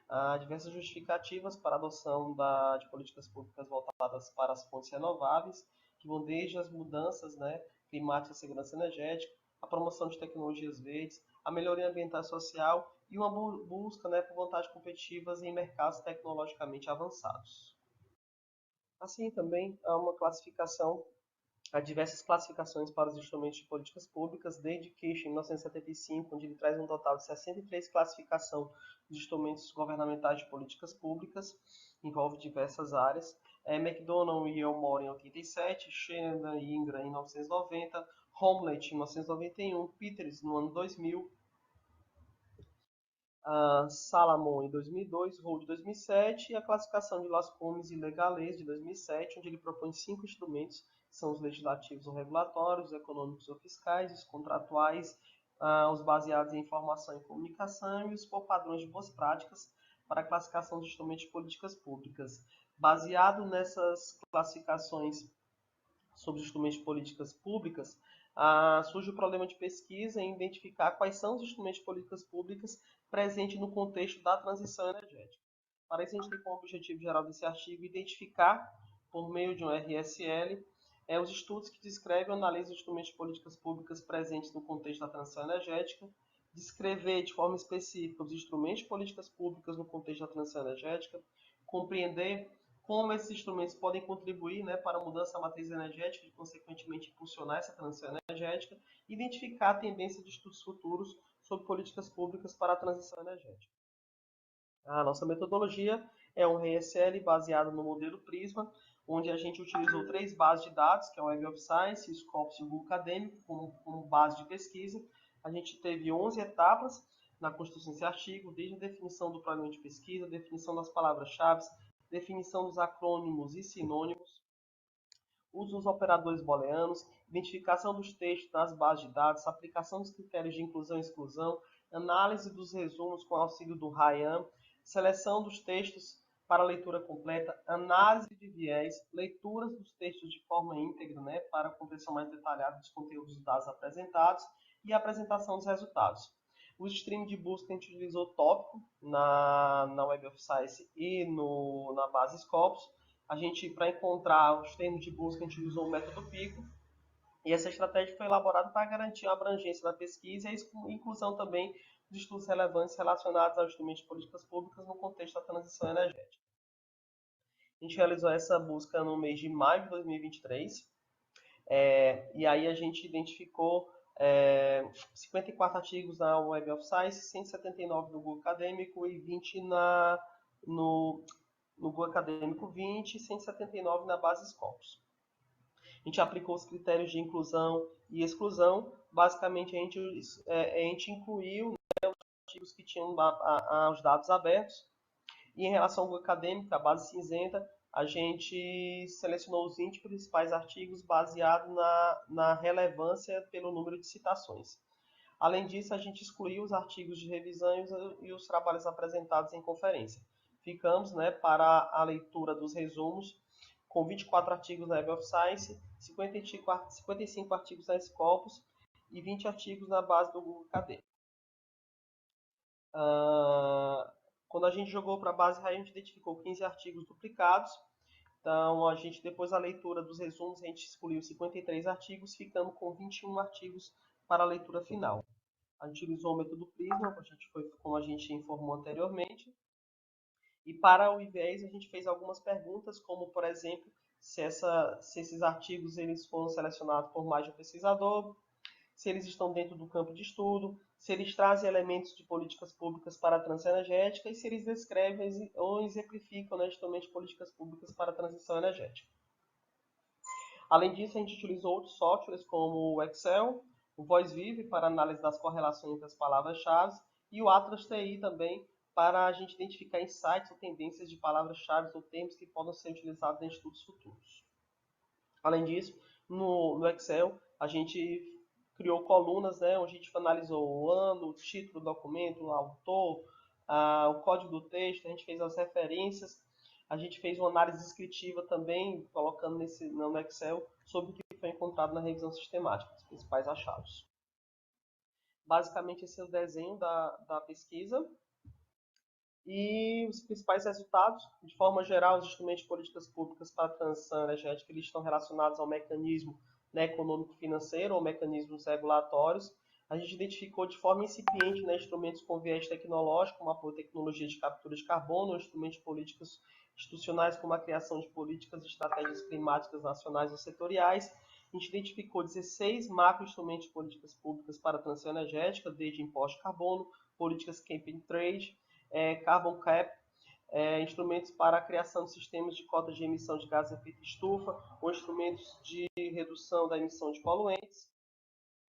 Há diversas justificativas para a adoção de políticas públicas voltadas para as fontes renováveis, que vão desde as mudanças, né, climáticas e segurança energética, a promoção de tecnologias verdes, a melhoria ambiental e social e uma busca, né, por vantagens competitivas em mercados tecnologicamente avançados. Assim, também há uma classificação. Há diversas classificações para os instrumentos de políticas públicas, desde Kirsch, em 1975, onde ele traz um total de 63 classificações de instrumentos governamentais de políticas públicas, envolve diversas áreas. McDonnell e Elmore em 87, Sheridan e Ingram em 1990, Homlett em 1991, Peters no ano 2000, Salamon em 2002, Rowe de 2007 e a classificação de Las Comes e Legales de 2007, onde ele propõe 5 instrumentos, que são os legislativos ou regulatórios, os econômicos ou fiscais, os contratuais, os baseados em informação e comunicação e os por padrões de boas práticas para a classificação de instrumentos de políticas públicas. Baseado nessas classificações sobre instrumentos de políticas públicas, surge o problema de pesquisa em identificar quais são os instrumentos de políticas públicas presentes no contexto da transição energética. Para isso, a gente tem como objetivo geral desse artigo identificar, por meio de um RSL, os estudos que descrevem e analisam os instrumentos de políticas públicas presentes no contexto da transição energética, descrever de forma específica os instrumentos de políticas públicas no contexto da transição energética, compreender como esses instrumentos podem contribuir, né, para a mudança da matriz energética e, consequentemente, impulsionar essa transição energética, identificar a tendência de estudos futuros sobre políticas públicas para a transição energética. A nossa metodologia é um RSL baseado no modelo Prisma, onde a gente utilizou 3 bases de dados, que é o Web of Science, o Scopus e o Google Acadêmico, como base de pesquisa. A gente teve 11 etapas na construção desse artigo, desde a definição do problema de pesquisa, definição das palavras-chave, definição dos acrônimos e sinônimos, uso dos operadores booleanos, identificação dos textos nas bases de dados, aplicação dos critérios de inclusão e exclusão, análise dos resumos com auxílio do Ryan, seleção dos textos para leitura completa, análise de viés, leituras dos textos de forma íntegra, né, para compreensão mais detalhada dos conteúdos dos dados apresentados e apresentação dos resultados. O stream de busca a gente utilizou tópico na Web of Science e na base Scopus. A gente, para encontrar os termos de busca, a gente usou o método PICO. E essa estratégia foi elaborada para garantir a abrangência da pesquisa e a inclusão também de estudos relevantes relacionados aos instrumentos de políticas públicas no contexto da transição energética. A gente realizou essa busca no mês de maio de 2023. E aí a gente identificou 54 artigos na Web of Science, 179 no Google Acadêmico e 20 no Google Acadêmico 20 e 179 na base Scopus. A gente aplicou os critérios de inclusão e exclusão. Basicamente, a gente incluiu, né, os artigos que tinham os dados abertos. E em relação ao Google Acadêmico, a base cinzenta, a gente selecionou os 20 principais artigos baseado na relevância pelo número de citações. Além disso, a gente excluiu os artigos de revisão e os trabalhos apresentados em conferência. Ficamos, né, para a leitura dos resumos com 24 artigos na Web of Science, 55 artigos na Scopus e 20 artigos na base do Google Acadêmico. Quando a gente jogou para a base RAI, a gente identificou 15 artigos duplicados. Então, depois da leitura dos resumos, a gente excluiu 53 artigos, ficando com 21 artigos para a leitura final. A gente utilizou o método Prisma, como a gente informou anteriormente. E para o IVES, a gente fez algumas perguntas, como, por exemplo, se esses artigos eles foram selecionados por mais de um pesquisador, se eles estão dentro do campo de estudo, se eles trazem elementos de políticas públicas para a transição energética e se eles descrevem ou exemplificam, né, justamente políticas públicas para a transição energética. Além disso, a gente utilizou outros softwares como o Excel, o VoiceVive para análise das correlações entre as palavras-chave e o Atlas TI também para a gente identificar insights ou tendências de palavras-chave ou termos que podem ser utilizados em estudos futuros. Além disso, no Excel, a gente criou colunas, né, onde a gente analisou o ano, o título do documento, o autor, o código do texto, a gente fez as referências, a gente fez uma análise descritiva também, colocando no Excel, sobre o que foi encontrado na revisão sistemática, os principais achados. Basicamente, esse é o desenho da pesquisa. E os principais resultados, de forma geral, os instrumentos de políticas públicas para a transição energética eles estão relacionados ao mecanismo, né, econômico-financeiro ou mecanismos regulatórios. A gente identificou de forma incipiente, né, instrumentos com viés tecnológico, como a tecnologia de captura de carbono, instrumentos de políticas institucionais, como a criação de políticas e estratégias climáticas nacionais ou setoriais. A gente identificou 16 macro-instrumentos de políticas públicas para a transição energética, desde imposto de carbono, políticas cap and trade, carbon cap, instrumentos para a criação de sistemas de cotas de emissão de gases de efeito estufa, ou instrumentos de redução da emissão de poluentes,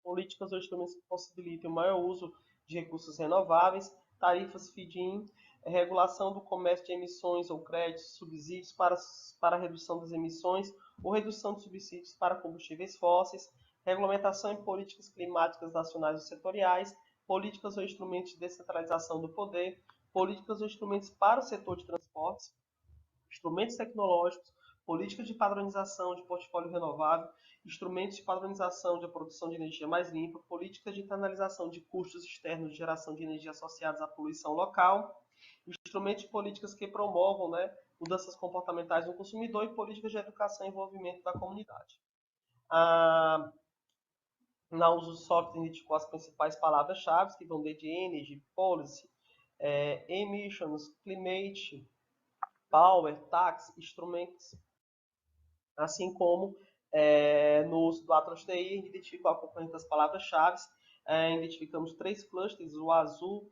políticas ou instrumentos que possibilitem o maior uso de recursos renováveis, tarifas feed-in, regulação do comércio de emissões ou créditos, subsídios para a redução das emissões ou redução de subsídios para combustíveis fósseis, regulamentação em políticas climáticas nacionais ou setoriais, políticas ou instrumentos de descentralização do poder, políticas ou instrumentos para o setor de transportes, instrumentos tecnológicos, políticas de padronização de portfólio renovável, instrumentos de padronização de produção de energia mais limpa, políticas de internalização de custos externos de geração de energia associados à poluição local, instrumentos de políticas que promovam, né, mudanças comportamentais no consumidor e políticas de educação e envolvimento da comunidade. Na uso do software, identificou as principais palavras-chave, que vão desde energy, policy, emissions, climate, power, tax, instrumentos, assim como no uso do Atlas TI, identificou a componente das palavras-chave, identificamos 3 clusters, o azul,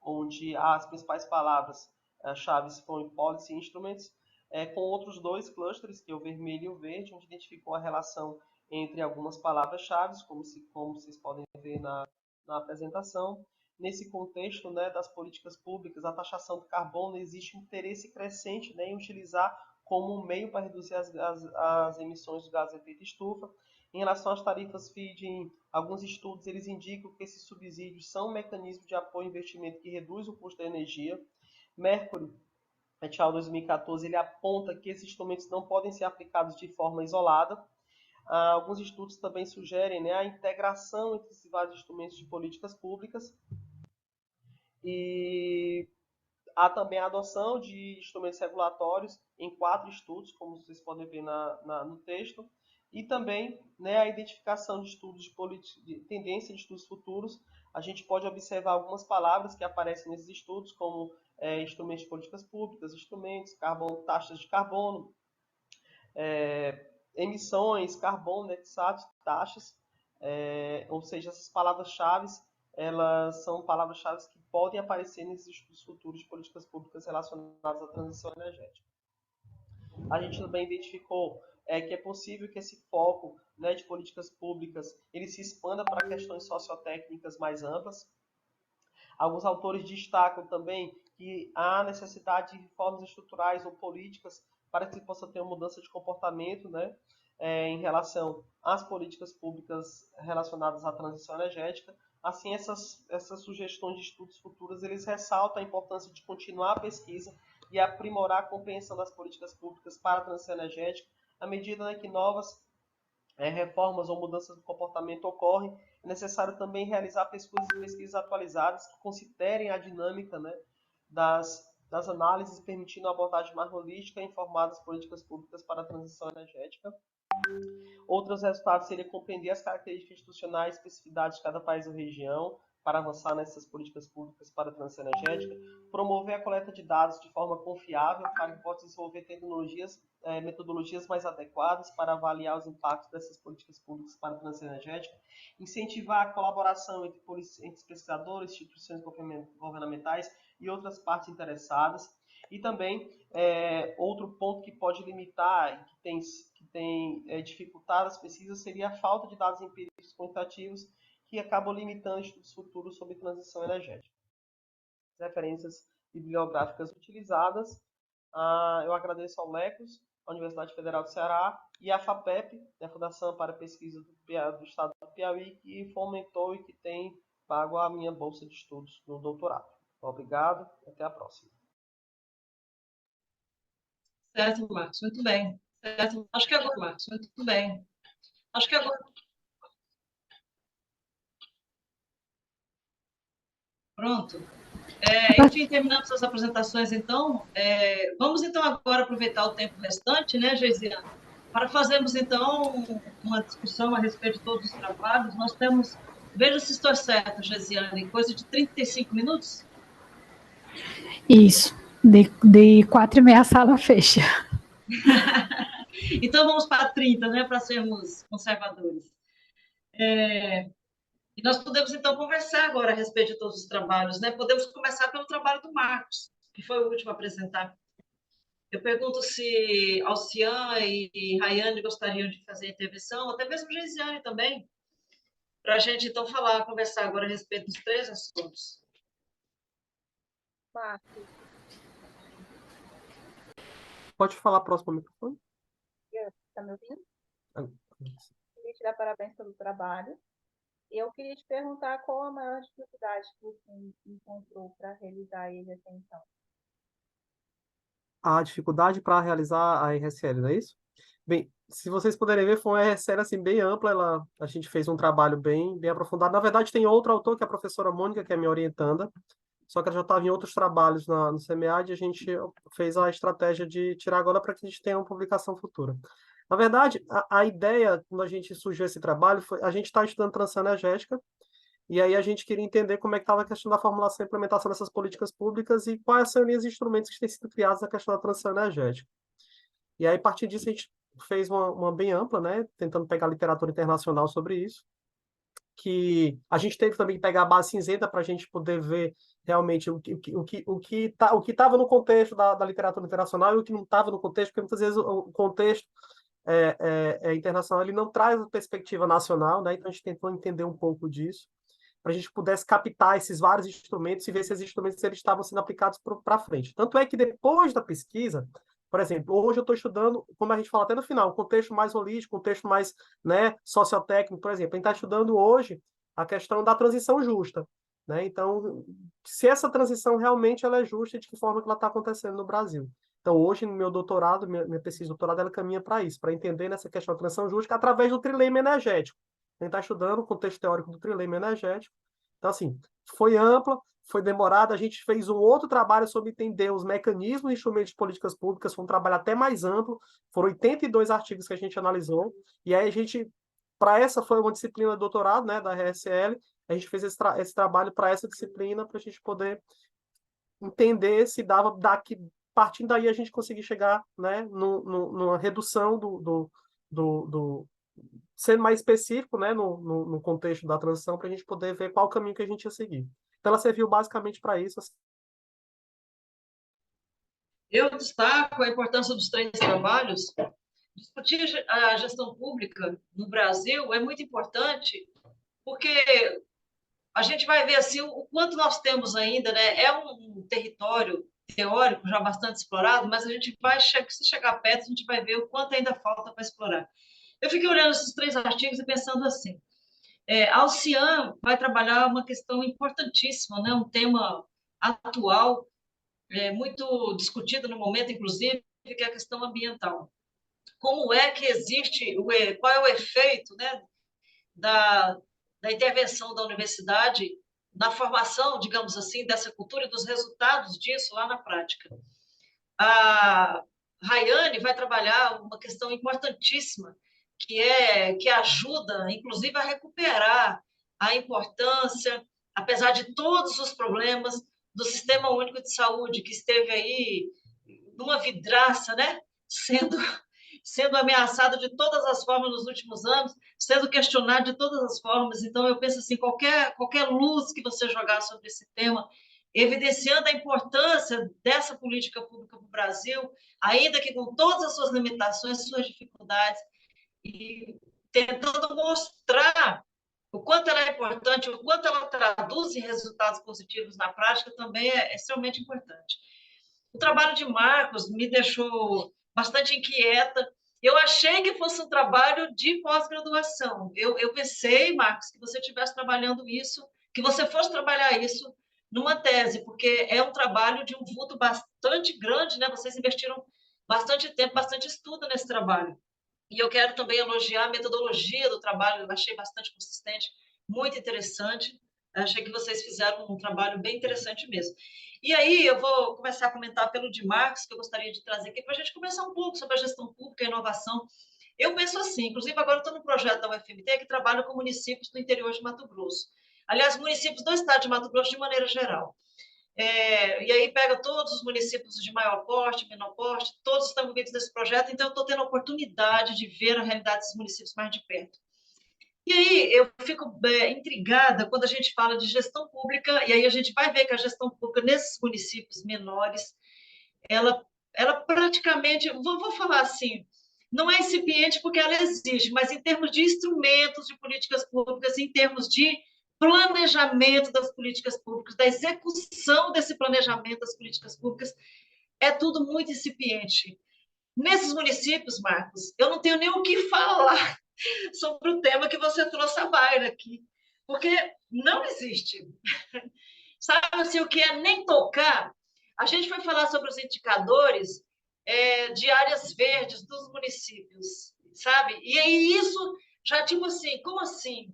onde as principais palavras-chave foram policy instruments, com outros 2 clusters, que é o vermelho e o verde, onde identificou a relação entre algumas palavras-chave, como vocês podem ver na apresentação. Nesse contexto, né, das políticas públicas, a taxação do carbono, existe um interesse crescente, né, em utilizar como um meio para reduzir as emissões de gases de efeito estufa. Em relação às tarifas feed-in, alguns estudos eles indicam que esses subsídios são um mecanismo de apoio ao investimento que reduz o custo da energia. Mercury, et al. 2014, ele aponta que esses instrumentos não podem ser aplicados de forma isolada. Alguns estudos também sugerem, né, a integração entre esses vários instrumentos de políticas públicas. E há também a adoção de instrumentos regulatórios em 4 estudos, como vocês podem ver no texto, e também, né, a identificação de estudos de tendência de estudos futuros. A gente pode observar algumas palavras que aparecem nesses estudos, como instrumentos de políticas públicas, instrumentos, taxas de carbono, emissões, carbono, net taxas, ou seja, essas palavras-chave, elas são palavras-chave que podem aparecer nesses estudos futuros de políticas públicas relacionadas à transição energética. A gente também identificou que é possível que esse foco, né, de políticas públicas ele se expanda para questões sociotécnicas mais amplas. Alguns autores destacam também que há necessidade de reformas estruturais ou políticas para que se possa ter uma mudança de comportamento, né, em relação às políticas públicas relacionadas à transição energética. Assim, essas sugestões de estudos futuros, eles ressaltam a importância de continuar a pesquisa e aprimorar a compreensão das políticas públicas para a transição energética, à medida, né, que novas reformas ou mudanças do comportamento ocorrem. É necessário também realizar pesquisas atualizadas que considerem a dinâmica, né, das análises, permitindo uma abordagem mais holística e informada das políticas públicas para a transição energética. Outros resultados seriam compreender as características institucionais e especificidades de cada país ou região para avançar nessas políticas públicas para a transição energética, promover a coleta de dados de forma confiável para que possa desenvolver metodologias mais adequadas para avaliar os impactos dessas políticas públicas para a transição energética, incentivar a colaboração entre pesquisadores, instituições governamentais e outras partes interessadas. E também, outro ponto que pode limitar e que tem dificultado as pesquisas seria a falta de dados empíricos quantitativos que acabam limitando estudos futuros sobre transição energética. Referências bibliográficas utilizadas. Eu agradeço ao LECOS, a Universidade Federal do Ceará, e a FAPEP, a Fundação para a Pesquisa do Estado do Piauí, que fomentou e que tem pago a minha bolsa de estudos no doutorado. Obrigado e até a próxima. Certo, Marcos, muito bem. Certo. Acho que agora, Marcos, muito bem. Acho que agora. Pronto. Enfim, terminamos as apresentações, então. Vamos, então, agora aproveitar o tempo restante, né, Geisiane, para fazermos, então, uma discussão a respeito de todos os trabalhos. Nós temos, veja se estou certo, Geisiane, coisa de 35 minutos? Isso. De 4h30 a sala fecha. Então, vamos para 30, né, para sermos conservadores. E nós podemos, então, conversar agora a respeito de todos os trabalhos, né? Podemos começar pelo trabalho do Marcos, que foi o último a apresentar. Eu pergunto se Alcian e Rayane gostariam de fazer a intervenção, ou até mesmo Geisiane também, para a gente, então, conversar agora a respeito dos 3 assuntos. Marcos. Pode falar próximo ao microfone? Está me ouvindo? Queria te dar parabéns pelo trabalho. Eu queria te perguntar qual a maior dificuldade que você encontrou para realizar ele até então. A dificuldade para realizar a RSL, não é isso? Bem, se vocês puderem ver, foi uma RSL assim, bem ampla. A gente fez um trabalho bem aprofundado. Na verdade, tem outro autor, que é a professora Mônica, que é minha orientanda, só que ela já estava em outros trabalhos no CMEAD, e a gente fez a estratégia de tirar agora para que a gente tenha uma publicação futura. Na verdade, a ideia, quando a gente surgiu esse trabalho, foi a gente está estudando transição energética, E aí a gente queria entender como é que estava a questão da formulação e implementação dessas políticas públicas e quais são os instrumentos que têm sido criados na questão da transição energética. E aí, a partir disso, a gente fez uma bem ampla, né, tentando pegar literatura internacional sobre isso, que a gente teve também que pegar a base cinzenta para a gente poder ver realmente o que estava no contexto da literatura internacional e o que não estava no contexto, porque muitas vezes o contexto internacional ele não traz a perspectiva nacional, né? Então a gente tentou entender um pouco disso, para a gente pudesse captar esses vários instrumentos e ver se esses instrumentos eles estavam sendo aplicados para frente. Tanto é que depois da pesquisa, por exemplo, hoje eu estou estudando, como a gente fala até no final, um contexto mais holístico, um contexto mais, né, sociotécnico, por exemplo. A gente está estudando hoje a questão da transição justa. Né? Então, se essa transição realmente ela é justa e de que forma que ela está acontecendo no Brasil. Então, hoje, no meu doutorado, minha pesquisa de doutorado, ela caminha para isso, para entender nessa questão da transição justa através do trilema energético. A gente está estudando o contexto teórico do trilema energético. Então, assim, foi ampla, foi demorada. A gente fez um outro trabalho sobre entender os mecanismos e instrumentos de políticas públicas, foi um trabalho até mais amplo, foram 82 artigos que a gente analisou, e aí a gente, para essa foi uma disciplina de doutorado, né, da RSL, a gente fez esse trabalho para essa disciplina, para a gente poder entender se dava daqui, partindo daí a gente conseguir chegar, né, numa redução sendo mais específico, né, no contexto da transição, para a gente poder ver qual o caminho que a gente ia seguir. Então, ela serviu basicamente para isso. Eu destaco a importância dos 3 trabalhos. Discutir a gestão pública no Brasil é muito importante, porque a gente vai ver assim o quanto nós temos ainda, né? É um território teórico já bastante explorado, mas a gente vai, se chegar perto, a gente vai ver o quanto ainda falta para explorar. Eu fiquei olhando esses 3 artigos e pensando assim, a Alcian vai trabalhar uma questão importantíssima, né? Um tema atual, muito discutido no momento, inclusive, que é a questão ambiental. Como é que existe, qual é o efeito, né, da intervenção da universidade na formação, digamos assim, dessa cultura e dos resultados disso lá na prática. A Rayane vai trabalhar uma questão importantíssima, que ajuda, inclusive, a recuperar a importância, apesar de todos os problemas, do Sistema Único de Saúde, que esteve aí numa vidraça, né? Sendo ameaçado de todas as formas nos últimos anos, sendo questionado de todas as formas. Então, eu penso assim, qualquer luz que você jogar sobre esse tema, evidenciando a importância dessa política pública para o Brasil, ainda que com todas as suas limitações, suas dificuldades, e tentando mostrar o quanto ela é importante, o quanto ela traduz em resultados positivos na prática, também é extremamente importante. O trabalho de Marcos me deixou bastante inquieta. Eu achei que fosse um trabalho de pós-graduação. Eu pensei, Marcos, que você estivesse trabalhando isso, que você fosse trabalhar isso numa tese, porque é um trabalho de um vulto bastante grande, né? Vocês investiram bastante tempo, bastante estudo nesse trabalho. E eu quero também elogiar a metodologia do trabalho, eu achei bastante consistente, muito interessante. Achei que vocês fizeram um trabalho bem interessante mesmo. E aí eu vou começar a comentar pelo de Marcos, que eu gostaria de trazer aqui, para a gente conversar um pouco sobre a gestão pública e a inovação. Eu penso assim, inclusive agora eu estou no projeto da UFMT que trabalha com municípios do interior de Mato Grosso. Aliás, municípios do estado de Mato Grosso de maneira geral. E aí pega todos os municípios de maior porte, menor porte, todos estão envolvidos nesse projeto, então eu estou tendo a oportunidade de ver a realidade desses municípios mais de perto. E aí eu fico intrigada quando a gente fala de gestão pública, e aí a gente vai ver que a gestão pública nesses municípios menores, ela praticamente, vou falar assim, não é incipiente porque ela existe, mas em termos de instrumentos de políticas públicas, em termos de planejamento das políticas públicas, da execução desse planejamento das políticas públicas, é tudo muito incipiente. Nesses municípios, Marcos, eu não tenho nem o que falar sobre o tema que você trouxe à baila aqui, porque não existe. Sabe assim, o que é nem tocar? A gente foi falar sobre os indicadores de áreas verdes dos municípios, sabe? E aí isso já tipo assim, como assim?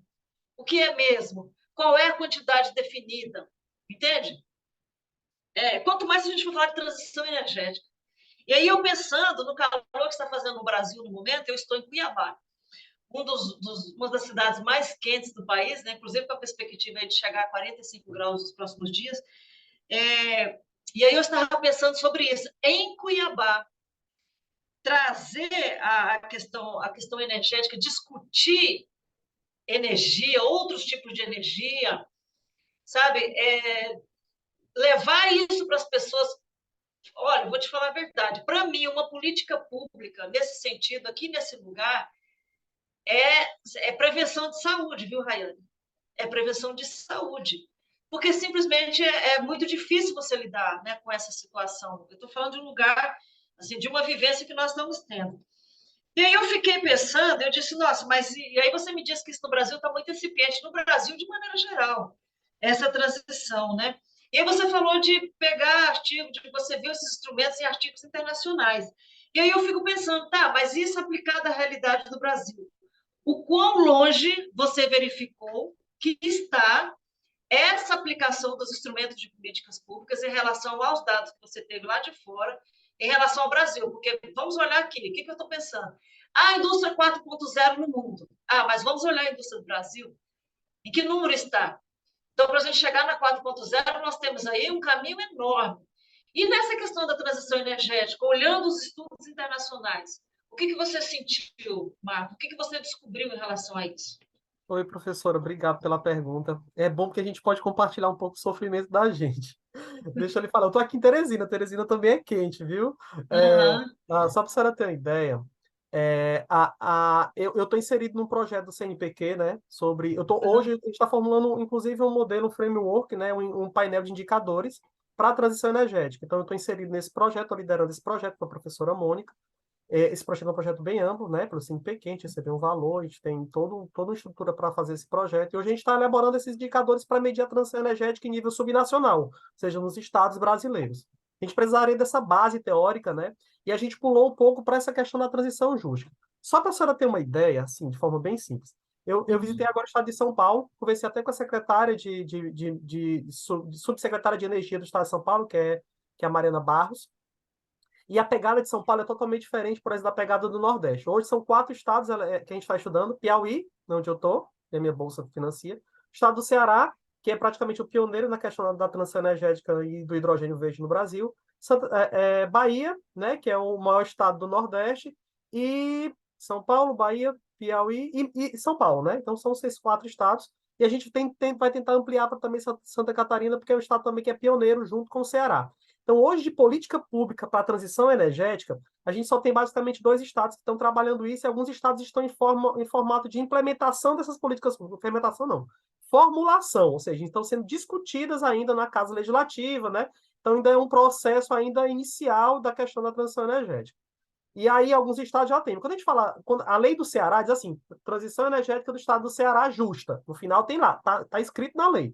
O que é mesmo? Qual é a quantidade definida? Entende? Quanto mais a gente for falar de transição energética. E aí eu pensando no calor que está fazendo no Brasil no momento, eu estou em Cuiabá. uma das cidades mais quentes do país, né? Inclusive com a perspectiva aí de chegar a 45 graus nos próximos dias. E aí eu estava pensando sobre isso. Em Cuiabá, trazer a questão energética, discutir energia, outros tipos de energia, sabe? Levar isso para as pessoas. Olha, vou te falar a verdade. Para mim, uma política pública, nesse sentido, aqui nesse lugar, é prevenção de saúde, viu, Rayane? É prevenção de saúde. Porque simplesmente é muito difícil você lidar, né, com essa situação. Eu estou falando de um lugar, assim, de uma vivência que nós estamos tendo. E aí eu fiquei pensando, eu disse, nossa, mas e aí você me disse que isso no Brasil está muito incipiente, no Brasil de maneira geral, essa transição, né? E aí você falou de pegar artigos, de você ver esses instrumentos em artigos internacionais. E aí eu fico pensando, tá, mas isso aplicado à realidade do Brasil? O quão longe você verificou que está essa aplicação dos instrumentos de políticas públicas em relação aos dados que você teve lá de fora, em relação ao Brasil? Porque vamos olhar aqui, o que eu estou pensando? A indústria 4.0 no mundo. Mas vamos olhar a indústria do Brasil? Em que número está? Então, para a gente chegar na 4.0, nós temos aí um caminho enorme. E nessa questão da transição energética, olhando os estudos internacionais, o que você sentiu, Marco? O que você descobriu em relação a isso? Oi, professora, obrigado pela pergunta. É bom porque a gente pode compartilhar um pouco do sofrimento da gente. Deixa eu lhe falar, eu estou aqui em Teresina, Teresina também é quente, viu? Só para a senhora ter uma ideia, eu estou inserido num projeto do CNPq, né? Hoje a gente está formulando, inclusive, um modelo, um framework, né? Um painel de indicadores para a transição energética. Então, eu estou inserido nesse projeto, estou liderando esse projeto com a professora Mônica. Esse projeto é um projeto bem amplo, né? Pelo CNPq, a gente recebeu um valor, a gente tem toda uma estrutura para fazer esse projeto. E hoje a gente está elaborando esses indicadores para medir a transição energética em nível subnacional, ou seja, nos estados brasileiros. A gente precisaria dessa base teórica, né? E a gente pulou um pouco para essa questão da transição justa. Só para a senhora ter uma ideia, assim, de forma bem simples. Eu visitei agora o estado de São Paulo, conversei até com a secretária subsecretária de Energia do estado de São Paulo, que é a Mariana Barros. E a pegada de São Paulo é totalmente diferente, por exemplo, da pegada do Nordeste. Hoje são 4 estados que a gente está estudando. Piauí, onde eu estou, que a minha bolsa financia. O estado do Ceará, que é praticamente o pioneiro na questão da transição energética e do hidrogênio verde no Brasil. Bahia, né, que é o maior estado do Nordeste. E São Paulo, Bahia, Piauí e São Paulo, né? Então são esses 4 estados. E a gente vai tentar ampliar para também Santa Catarina, porque é um estado também que é pioneiro junto com o Ceará. Então, hoje, de política pública para a transição energética, a gente só tem basicamente 2 estados que estão trabalhando isso, e alguns estados estão em formato de implementação dessas políticas públicas. Implementação não, formulação, ou seja, estão sendo discutidas ainda na Casa Legislativa, né? Então, ainda é um processo ainda inicial da questão da transição energética. E aí, alguns estados já têm. Quando a gente fala, a lei do Ceará diz assim, transição energética do estado do Ceará justa. No final tem lá, tá escrito na lei.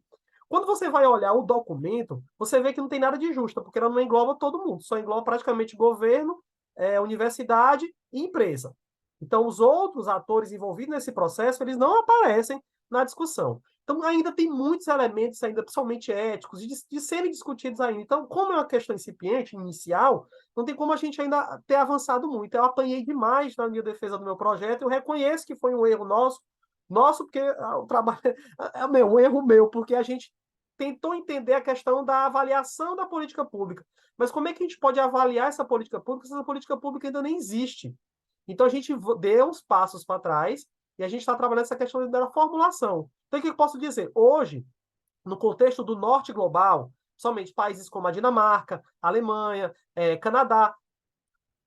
Quando você vai olhar o documento, você vê que não tem nada de justa, porque ela não engloba todo mundo, só engloba praticamente governo, universidade e empresa. Então, os outros atores envolvidos nesse processo, eles não aparecem na discussão. Então, ainda tem muitos elementos, ainda principalmente éticos, de serem discutidos ainda. Então, como é uma questão incipiente, inicial, não tem como a gente ainda ter avançado muito. Eu apanhei demais na minha defesa do meu projeto, eu reconheço que foi um erro nosso, porque o trabalho é um erro meu, porque a gente tentou entender a questão da avaliação da política pública. Mas como é que a gente pode avaliar essa política pública se essa política pública ainda nem existe? Então, a gente deu uns passos para trás e a gente está trabalhando essa questão da formulação. Então, o que eu posso dizer? Hoje, no contexto do norte global, somente países como a Dinamarca, a Alemanha, Canadá,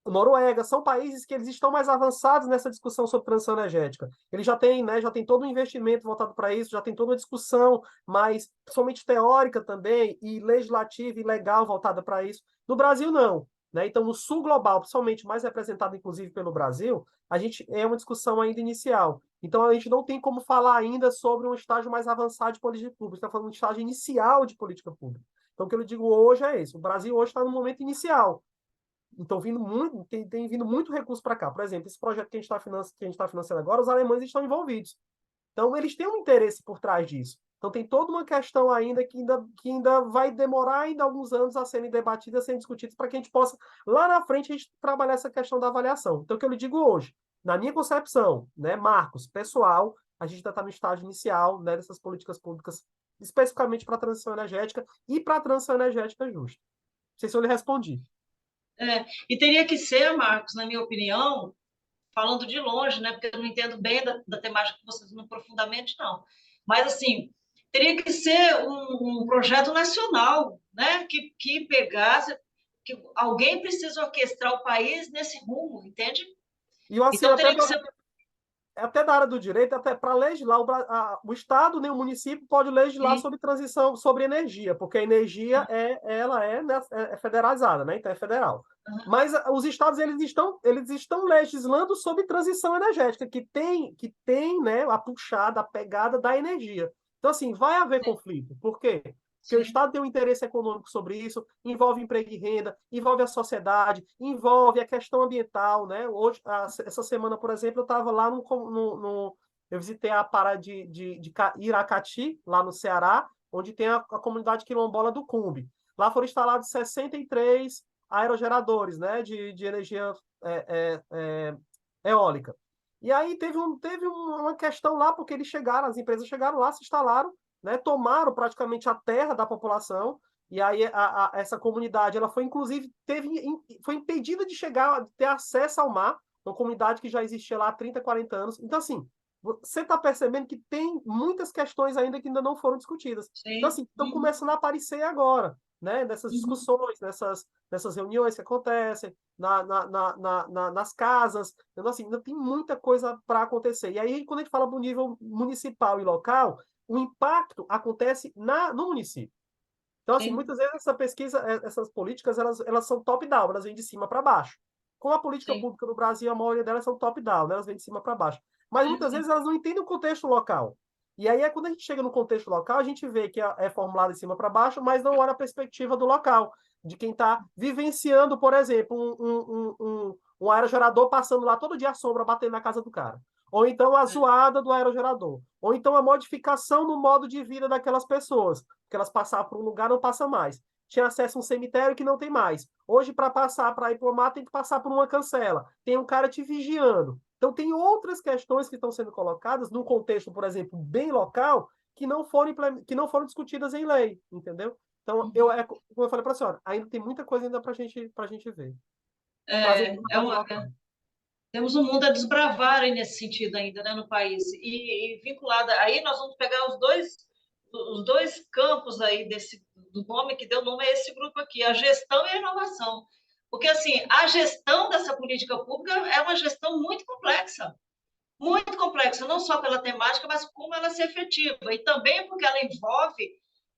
Noruega, são países que eles estão mais avançados nessa discussão sobre transição energética. Eles já têm, né, já tem todo um investimento voltado para isso, já tem toda uma discussão mais, principalmente teórica também, e legislativa e legal voltada para isso. No Brasil, não. Né? Então, no sul global, principalmente mais representado, inclusive, pelo Brasil, a gente é uma discussão ainda inicial. Então, a gente não tem como falar ainda sobre um estágio mais avançado de política pública, está falando de um estágio inicial de política pública. Então, o que eu digo hoje é isso. O Brasil hoje está no momento inicial. Então, tem vindo muito recurso para cá. Por exemplo, esse projeto que a gente está financiando agora, os alemães estão envolvidos. Então, eles têm um interesse por trás disso. Então, tem toda uma questão ainda que ainda vai demorar ainda alguns anos a serem debatidas, a serem discutidas, para que a gente possa, lá na frente, a gente trabalhar essa questão da avaliação. Então, o que eu lhe digo hoje? na minha concepção, né, Marcos, pessoal, a gente ainda está no estágio inicial, né, dessas políticas públicas, especificamente para a transição energética e para a transição energética justa. Não sei se eu lhe respondi. E teria que ser, Marcos, na minha opinião, falando de longe, né? Porque eu não entendo bem da temática que vocês não profundamente, não. Mas, assim, teria que ser um projeto nacional, né? Que pegasse, que alguém precisa orquestrar o país nesse rumo, entende? E eu, assim, Então, teria que ser... até da área do direito, até para legislar, o Estado nem o município pode legislar Sim. sobre transição, sobre energia, porque a energia é federalizada, né? Então é federal. Mas os estados eles estão legislando sobre transição energética, que tem, né, a puxada, a pegada da energia. Então, assim, vai haver conflito. Por quê? Porque o Estado tem um interesse econômico sobre isso, envolve emprego e renda, envolve a sociedade, envolve a questão ambiental, né? Hoje, essa semana, por exemplo, eu estava lá eu visitei a parada de Iracati, lá no Ceará, onde tem a comunidade quilombola do Cumbe. Lá foram instalados 63 aerogeradores, né, de energia eólica. E aí teve uma questão lá, porque as empresas chegaram lá, se instalaram, né, tomaram praticamente a terra da população, e aí essa comunidade, ela foi, inclusive, foi impedida de ter acesso ao mar, uma comunidade que já existia lá há 30, 40 anos. Então, assim, você está percebendo que tem muitas questões ainda que ainda não foram discutidas. Então, assim, estão começando a aparecer agora, né, nessas discussões, nessas reuniões que acontecem, nas casas. Então, assim, ainda tem muita coisa para acontecer. E aí, quando a gente fala do nível municipal e local, o impacto acontece no município. Então, assim, muitas vezes essas políticas, elas são top-down, elas vêm de cima para baixo. Com a política pública no Brasil, a maioria delas são top-down, né? Elas vêm de cima para baixo. Mas muitas vezes elas não entendem o contexto local. E aí, quando a gente chega no contexto local, a gente vê que é formulado de cima para baixo, mas não olha a perspectiva do local, de quem está vivenciando, por exemplo, um aerogerador passando lá todo dia à sombra, batendo na casa do cara. Ou então a zoada do aerogerador. Ou então a modificação no modo de vida daquelas pessoas. Porque elas passavam por um lugar, não passa mais. Tinha acesso a um cemitério que não tem mais. Hoje, para ir para o mar, tem que passar por uma cancela. Tem um cara te vigiando. Então, tem outras questões que estão sendo colocadas num contexto, por exemplo, bem local, que não foram discutidas em lei, entendeu? Então, como eu falei para a senhora, ainda tem muita coisa ainda para a gente ver. Temos um mundo a desbravar aí nesse sentido ainda, né, no país. E vinculada, aí nós vamos pegar os dois campos aí do nome que deu nome a esse grupo aqui, a gestão e a inovação. Porque, assim, a gestão dessa política pública é uma gestão muito complexa, não só pela temática, mas como ela se efetiva. E também porque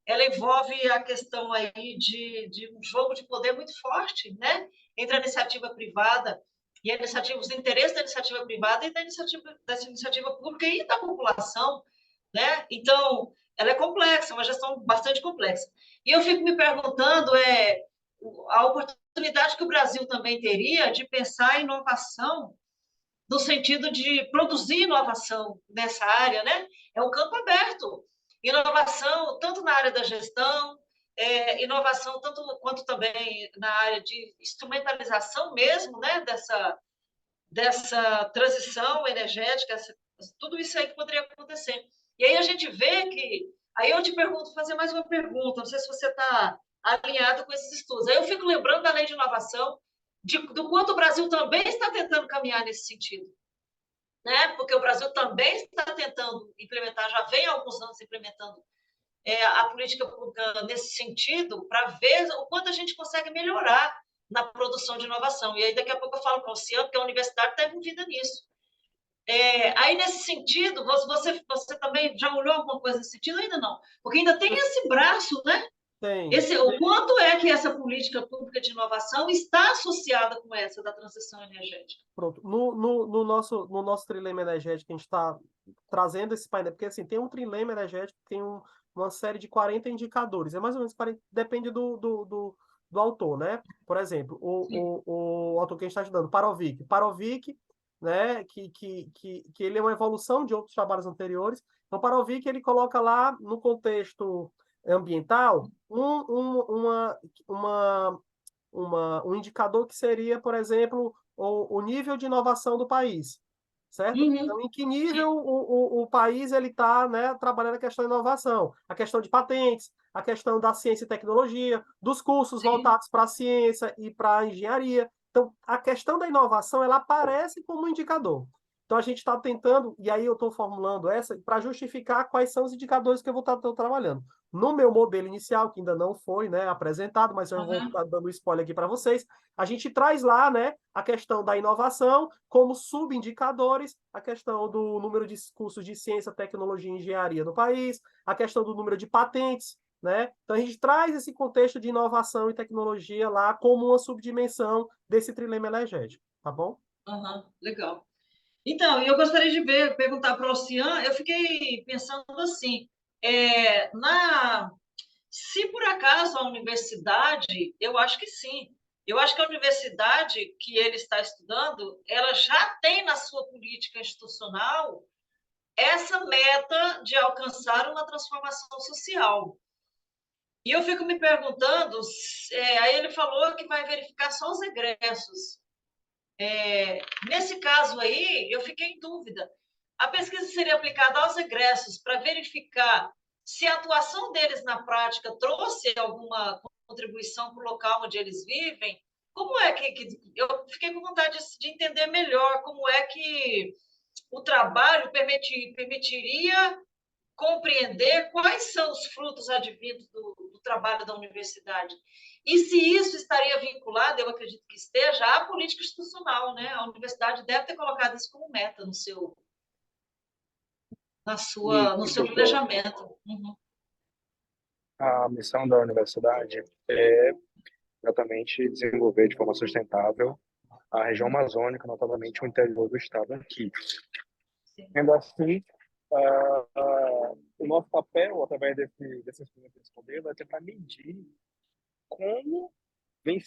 ela envolve a questão aí de um jogo de poder muito forte, né, entre a iniciativa privada e os interesses da iniciativa privada e dessa iniciativa pública e da população, né? Então, ela é complexa, uma gestão bastante complexa. E eu fico me perguntando a oportunidade que o Brasil também teria de pensar a inovação no sentido de produzir inovação nessa área, né? É um campo aberto. Inovação tanto na área da gestão, inovação tanto quanto também na área de instrumentalização mesmo, né? Dessa transição energética, tudo isso aí que poderia acontecer. E aí a gente vê que... Aí eu te pergunto, fazer mais uma pergunta, não sei se você está alinhado com esses estudos. Aí eu fico lembrando da lei de inovação, do quanto o Brasil também está tentando caminhar nesse sentido, né? Porque o Brasil também está tentando implementar, já vem há alguns anos implementando a política pública nesse sentido, para ver o quanto a gente consegue melhorar na produção de inovação. E aí, daqui a pouco, eu falo para o Luciano, que a universidade está envolvida nisso. Aí, nesse sentido, você também já olhou alguma coisa nesse sentido? Ainda não. Porque ainda tem esse braço, né? Tem. O quanto é que essa política pública de inovação está associada com essa da transição energética? Pronto. No nosso trilema energético, a gente está trazendo esse painel, porque assim, tem um trilema energético, tem uma série de 40 indicadores. É mais ou menos 40, depende do autor, né? Por exemplo, o autor que a gente está estudando, Parovic, né? Que ele é uma evolução de outros trabalhos anteriores. Então, Parovic, ele coloca lá no contexto ambiental um indicador que seria, por exemplo, o nível de inovação do país. certo? Uhum. Então, em que nível o país ele está, né, trabalhando a questão da inovação, a questão de patentes, a questão da ciência e tecnologia, dos cursos Sim. voltados para a ciência e para a engenharia. Então, a questão da inovação ela aparece como um indicador. Então, a gente está tentando, e aí eu estou formulando essa, para justificar quais são os indicadores que eu vou estar trabalhando. No meu modelo inicial, que ainda não foi, né, apresentado, mas eu vou estar dando spoiler aqui para vocês, a gente traz lá, né, a questão da inovação como subindicadores, a questão do número de cursos de ciência, tecnologia e engenharia no país, a questão do número de patentes, né? Então, a gente traz esse contexto de inovação e tecnologia lá como uma subdimensão desse trilema energético, tá bom? Legal. Então, eu gostaria de perguntar para o Ocean, eu fiquei pensando assim, se por acaso a universidade, eu acho que sim, eu acho que a universidade que ele está estudando, ela já tem na sua política institucional essa meta de alcançar uma transformação social. E eu fico me perguntando, aí ele falou que vai verificar só os egressos. Nesse caso aí, eu fiquei em dúvida. A pesquisa seria aplicada aos egressos para verificar se a atuação deles na prática trouxe alguma contribuição para o local onde eles vivem. Como é que eu fiquei com vontade de entender melhor como é que o trabalho permitiria compreender quais são os frutos advindos do trabalho da universidade. E se isso estaria vinculado, eu acredito que esteja, à política institucional, né? A universidade deve ter colocado isso como meta no seu Doutor, planejamento. a missão da universidade é exatamente desenvolver de forma sustentável a região amazônica, notablemente o interior do estado aqui. Sendo assim, o nosso papel, através desse instrumento desse modelo, é tentar medir como vem.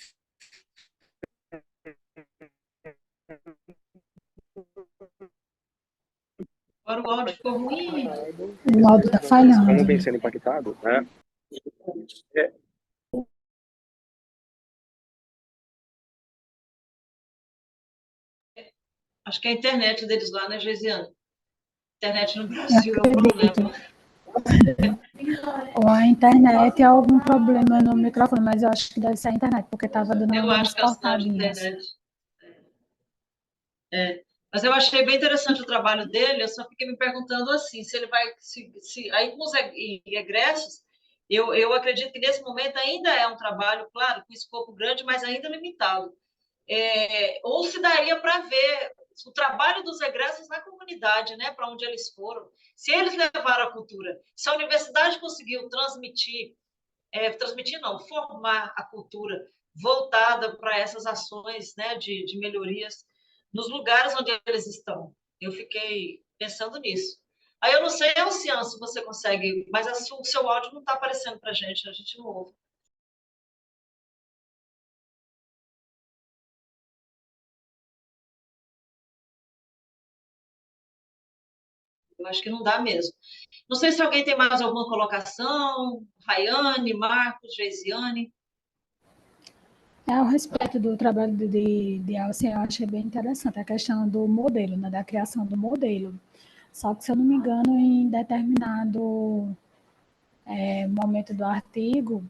Agora o áudio ficou ruim. O áudio está falhando. Como vem sendo impactado, né? Acho que é a internet deles lá, né, Geisiane? Internet no Brasil é um problema. Ou a internet é algum problema no microfone, mas eu acho que deve ser a internet, porque estava dando Eu algumas acho que é o sinal de cortadinhas. internet. Mas eu achei bem interessante o trabalho dele, eu só fiquei me perguntando assim, se ele vai... aí com os egressos, eu acredito que nesse momento ainda é um trabalho, claro, com escopo grande, mas ainda limitado. Ou se daria para ver o trabalho dos egressos na comunidade, né, para onde eles foram. Se eles levaram a cultura, se a universidade conseguiu transmitir não, formar a cultura voltada para essas ações, né, de melhorias nos lugares onde eles estão. Eu fiquei pensando nisso. Aí eu não sei, Luciano, se você consegue, mas o seu áudio não está aparecendo para a gente não ouve. Eu acho que não dá mesmo. Não sei se alguém tem mais alguma colocação, Rayane, Marcos, Geisiane. A respeito do trabalho de Alce, eu achei bem interessante a questão do modelo, né, da criação do modelo. Só que, se eu não me engano, em determinado momento do artigo,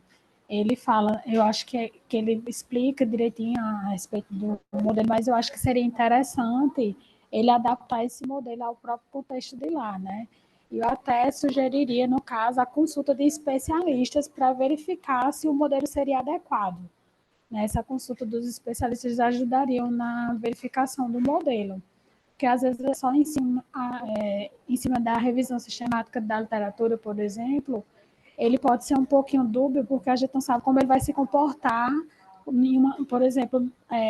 ele fala, eu acho que ele explica direitinho a respeito do modelo, mas eu acho que seria interessante ele adaptar esse modelo ao próprio contexto de lá, né? E eu até sugeriria, no caso, a consulta de especialistas para verificar se o modelo seria adequado. Essa consulta dos especialistas ajudariam na verificação do modelo, porque às vezes é só em cima da revisão sistemática da literatura, por exemplo, ele pode ser um pouquinho dúbio, porque a gente não sabe como ele vai se comportar, por exemplo,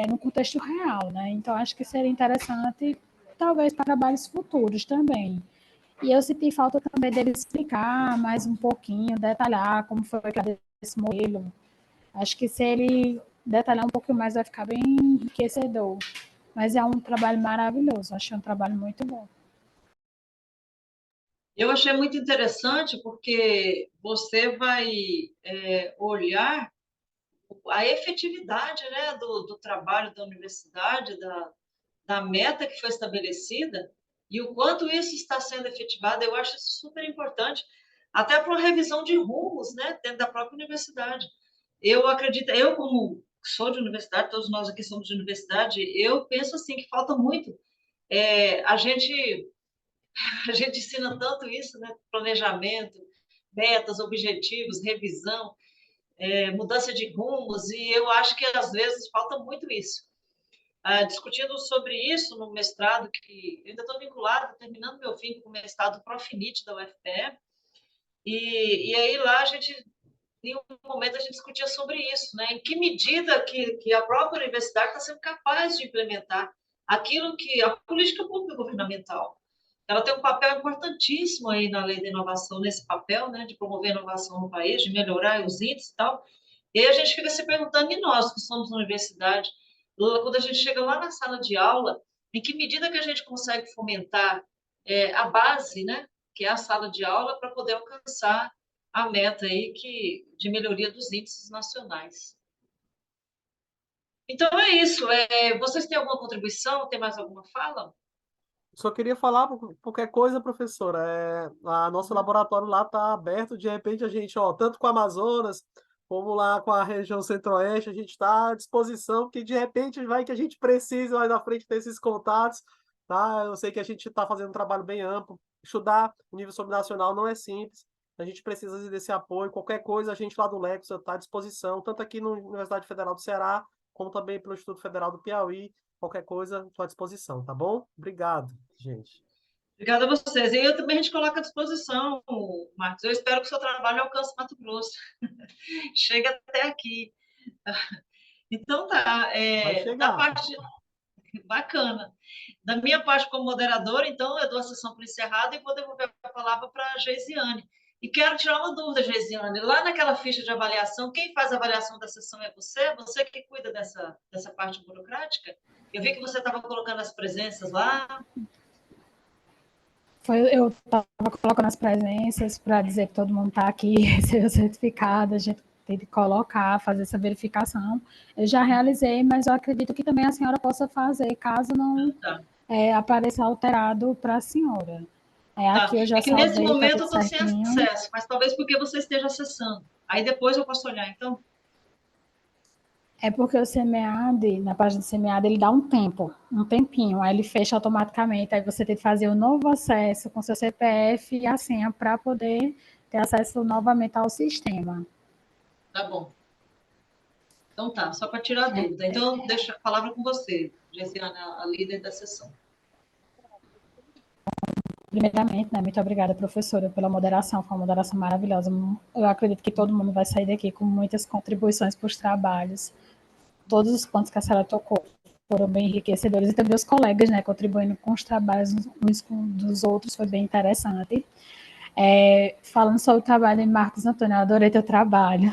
no contexto real, né? Então, acho que seria interessante, talvez, para trabalhos futuros também. E eu senti falta também dele explicar mais um pouquinho, detalhar como foi criado esse modelo. Acho que se ele detalhar um pouquinho mais, vai ficar bem enriquecedor. Mas é um trabalho maravilhoso, achei um trabalho muito bom. Eu achei muito interessante porque você vai olhar a efetividade, né, do trabalho da universidade, da meta que foi estabelecida, E o quanto isso está sendo efetivado, eu acho isso super importante, até para uma revisão de rumos, né, dentro da própria universidade. Eu acredito, eu como sou de universidade, todos nós aqui somos de universidade, eu penso assim que falta muito. A gente ensina tanto isso, né? Planejamento, metas, objetivos, revisão, mudança de rumos, e eu acho que às vezes falta muito isso. Discutindo sobre isso no mestrado, que eu ainda estou vinculada, terminando meu fim com o mestrado Profinit da UFPE, e aí lá a gente, em um momento, a gente discutia sobre isso, né? Em que medida que a própria universidade está sendo capaz de implementar aquilo que a política pública governamental. Ela tem um papel importantíssimo aí na lei da inovação, nesse papel, né, de promover a inovação no país, de melhorar os índices e tal. E aí a gente fica se perguntando, e nós que somos na universidade, quando a gente chega lá na sala de aula, em que medida que a gente consegue fomentar a base, né, que é a sala de aula, para poder alcançar a meta aí de melhoria dos índices nacionais. Então é isso. Vocês têm alguma contribuição? Tem mais alguma fala? Só queria falar qualquer coisa, professora. Nosso laboratório lá está aberto, de repente a gente, ó, tanto com o Amazonas, como lá com a região Centro-Oeste, a gente está à disposição, que de repente vai que a gente precisa mais na frente desses contatos, tá? Eu sei que a gente está fazendo um trabalho bem amplo. Estudar o nível subnacional não é simples, a gente precisa desse apoio. Qualquer coisa, a gente lá do Lex está à disposição, tanto aqui na Universidade Federal do Ceará, como também pelo Instituto Federal do Piauí. Qualquer coisa, estou à disposição, tá bom? Obrigado, gente. Obrigada a vocês. E eu também a gente coloca à disposição, Marcos. Eu espero que o seu trabalho alcance Mato Grosso. Chega até aqui. Então tá. Vai Da chegar. parte bacana. Da minha parte como moderadora, então, eu dou a sessão por encerrada e vou devolver a palavra para a Geisiane. E quero tirar uma dúvida, Geisiane. Lá naquela ficha de avaliação, quem faz a avaliação da sessão é você? Você que cuida dessa parte burocrática? Eu vi que você estava colocando as presenças lá. Eu estava colocando as presenças para dizer que todo mundo está aqui, recebeu o certificado, a gente tem que colocar, fazer essa verificação. Eu já realizei, mas eu acredito que também a senhora possa fazer, caso não apareça alterado para a senhora. Aqui eu já que nesse salvei, momento tá eu estou sem certinho. acesso, mas talvez porque você esteja acessando. Aí depois eu posso olhar, então? É porque o SEMEAD, na página do SEMEAD, ele dá um tempinho, aí ele fecha automaticamente, aí você tem que fazer um novo acesso com seu CPF e a senha para poder ter acesso novamente ao sistema. Tá bom. Então tá, só para tirar a dúvida. Então, deixa a palavra com você, Geisiane, a líder da sessão. Primeiramente, né, muito obrigada, professora, pela moderação, foi uma moderação maravilhosa. Eu acredito que todo mundo vai sair daqui com muitas contribuições para os trabalhos. Todos os pontos que a senhora tocou foram bem enriquecedores, e também os colegas, né, contribuindo com os trabalhos uns com dos outros, foi bem interessante. Falando sobre o trabalho de Marcos Antônio, eu adorei teu trabalho.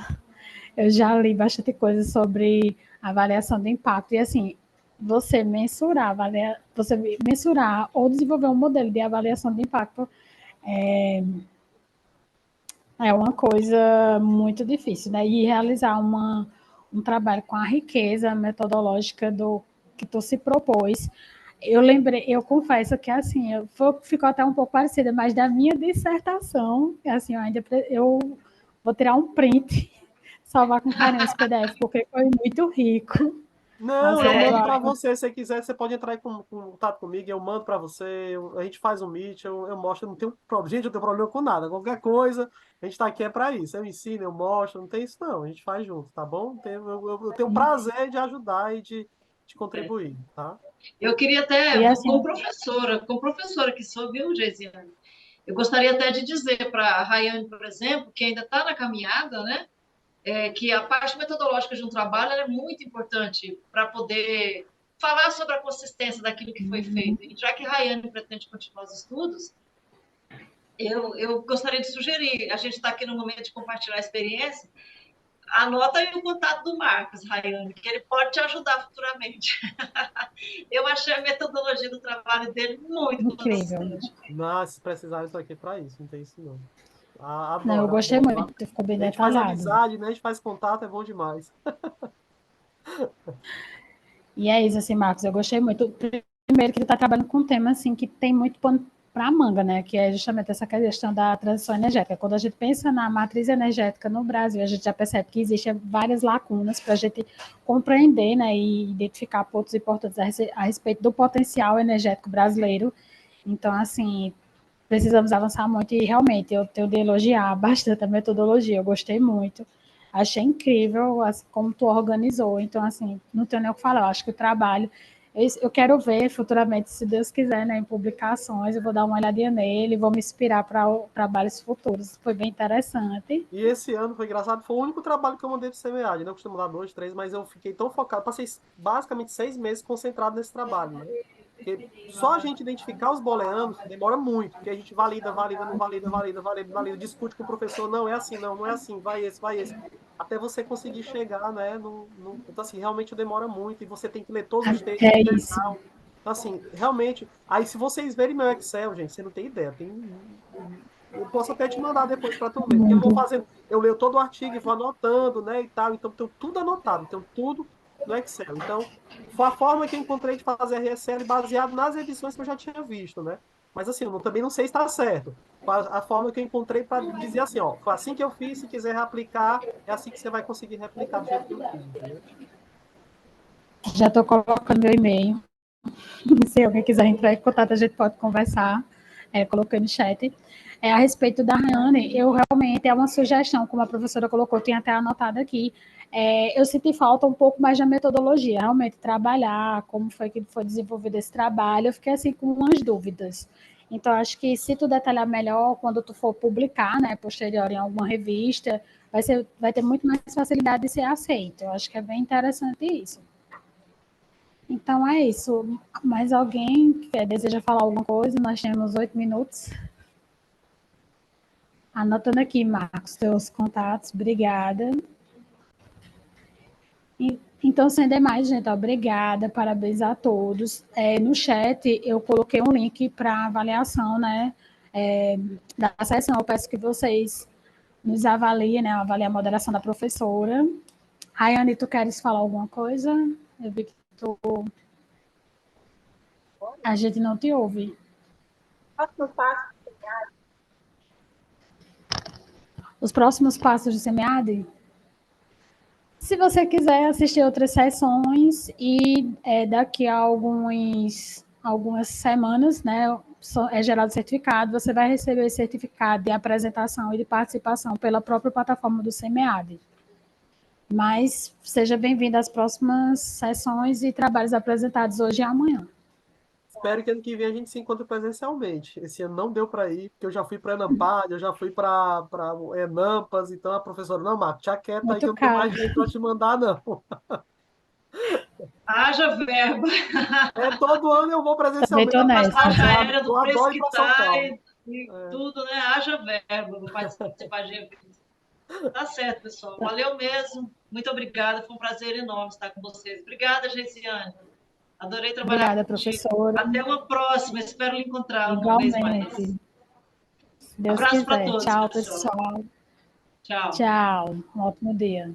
Eu já li bastante coisa sobre avaliação de impacto, e assim, você mensurar ou desenvolver um modelo de avaliação de impacto é uma coisa muito difícil, né? E realizar um trabalho com a riqueza metodológica do que tu se propôs. Eu confesso que assim, ficou até um pouco parecida, mas da minha dissertação, assim, eu vou tirar um print, salvar com carinho esse PDF, porque foi muito rico. Não, eu mando para você. Se você quiser, você pode entrar em contato comigo, eu mando para você, a gente faz um meet, eu mostro, não tenho problema. Gente, eu não tenho problema com nada. Qualquer coisa, a gente está aqui para isso. Eu ensino, eu mostro, não tem isso não. A gente faz junto, tá bom? Eu tenho prazer de ajudar e de contribuir, tá? Eu queria até, assim, como professora que sou, viu, Geisiane? Eu gostaria até de dizer para a Rayane, por exemplo, que ainda está na caminhada, né? Que a parte metodológica de um trabalho é muito importante para poder falar sobre a consistência daquilo que foi feito. E já que a Rayane pretende continuar os estudos, eu gostaria de sugerir, a gente está aqui no momento de compartilhar a experiência, anota aí o contato do Marcos, Rayane, que ele pode te ajudar futuramente. Eu achei a metodologia do trabalho dele muito incrível. Mas se precisar, eu estou aqui para isso, não tem isso não. Não, eu gostei muito, ficou bem detalhado. A gente faz amizade, né? A gente faz contato, é bom demais. E é isso, assim, Marcos, eu gostei muito. primeiro que ele está trabalhando com um tema assim que tem muito pano para a manga, né? Que é justamente essa questão da transição energética. Quando a gente pensa na matriz energética no Brasil, a gente já percebe que existem várias lacunas para a gente compreender, né, e identificar pontos importantes a respeito do potencial energético brasileiro. Então, assim, precisamos avançar muito e realmente eu tenho de elogiar bastante a metodologia, eu gostei muito. Achei incrível assim, como tu organizou. Então, assim, não tenho nem o que falar. Eu acho que o trabalho, eu quero ver futuramente, se Deus quiser, né, em publicações, eu vou dar uma olhadinha nele, vou me inspirar para trabalhos futuros. Foi bem interessante. E esse ano foi engraçado, foi o único trabalho que eu mandei pro CMEAD, né? Eu costumo dar 2, 3, mas eu fiquei tão focado, passei basicamente 6 meses concentrado nesse trabalho, né? Porque só a gente identificar os booleanos demora muito, porque a gente valida, não valida, discute com o professor, não é assim, não é assim, vai esse. Até você conseguir chegar, né? Então, assim, realmente demora muito, e você tem que ler todos os textos. É isso. Então, assim, realmente, aí se vocês verem meu Excel, gente, você não tem ideia, eu posso até te mandar depois para tu ver, porque eu leio todo o artigo e vou anotando, né, e tal, então tenho tudo anotado, tenho tudo no Excel. Então, foi a forma que eu encontrei de fazer a RSL baseado nas edições que eu já tinha visto, né? Mas assim, eu também não sei se está certo. A forma que eu encontrei para dizer assim, ó, foi assim que eu fiz, se quiser reaplicar, é assim que você vai conseguir reaplicar do jeito que eu fiz, entendeu? Já estou colocando meu e-mail. Se alguém quiser entrar em contato, a gente pode conversar. Coloquei no chat. A respeito da Rayane, eu realmente, é uma sugestão, como a professora colocou, tinha até anotado aqui. Eu senti falta um pouco mais da metodologia, realmente trabalhar, como foi que foi desenvolvido esse trabalho, eu fiquei assim com umas dúvidas. Então, acho que se tu detalhar melhor, quando tu for publicar, né, posterior em alguma revista, vai ter muito mais facilidade de ser aceito. Eu acho que é bem interessante isso. Então é isso. Mais alguém que deseja falar alguma coisa? Nós temos 8 minutos. Anotando aqui, Marcos, teus contatos. Obrigada. Então, sem demais, gente, obrigada, parabéns a todos. No chat, eu coloquei um link para avaliação, né, da sessão. Eu peço que vocês nos avaliem, né, avaliem a moderação da professora. Rayane, tu queres falar alguma coisa? Eu vi que a gente não te ouve. Próximo passo. Os próximos passos de SEMEAD? Se você quiser assistir outras sessões e daqui a algumas semanas, né, é gerado certificado, você vai receber esse certificado de apresentação e de participação pela própria plataforma do SEMEAD. Mas seja bem-vindo às próximas sessões e trabalhos apresentados hoje e amanhã. Espero que ano que vem a gente se encontre presencialmente. Esse ano não deu para ir, porque eu já fui para Enampad, eu já fui para Enampas, então a professora, não, Marco, já quieta aí que eu não tenho mais jeito para te mandar, não. Haja verba. Todo ano eu vou presencialmente. Passagem aérea do eu preço adoro ir que para São tá Paulo. e tudo, né? Haja verba, vou participar de evento. Tá certo, pessoal. Valeu mesmo. Muito obrigada. Foi um prazer enorme estar com vocês. Obrigada, Geisiane. Adorei trabalhar Obrigada, contigo. professora. Até uma próxima. Espero lhe encontrar Igualmente. uma vez mais. Deus Abraço para quiser. todos, Tchau, pessoal. pessoal. Tchau. Tchau. Um ótimo dia.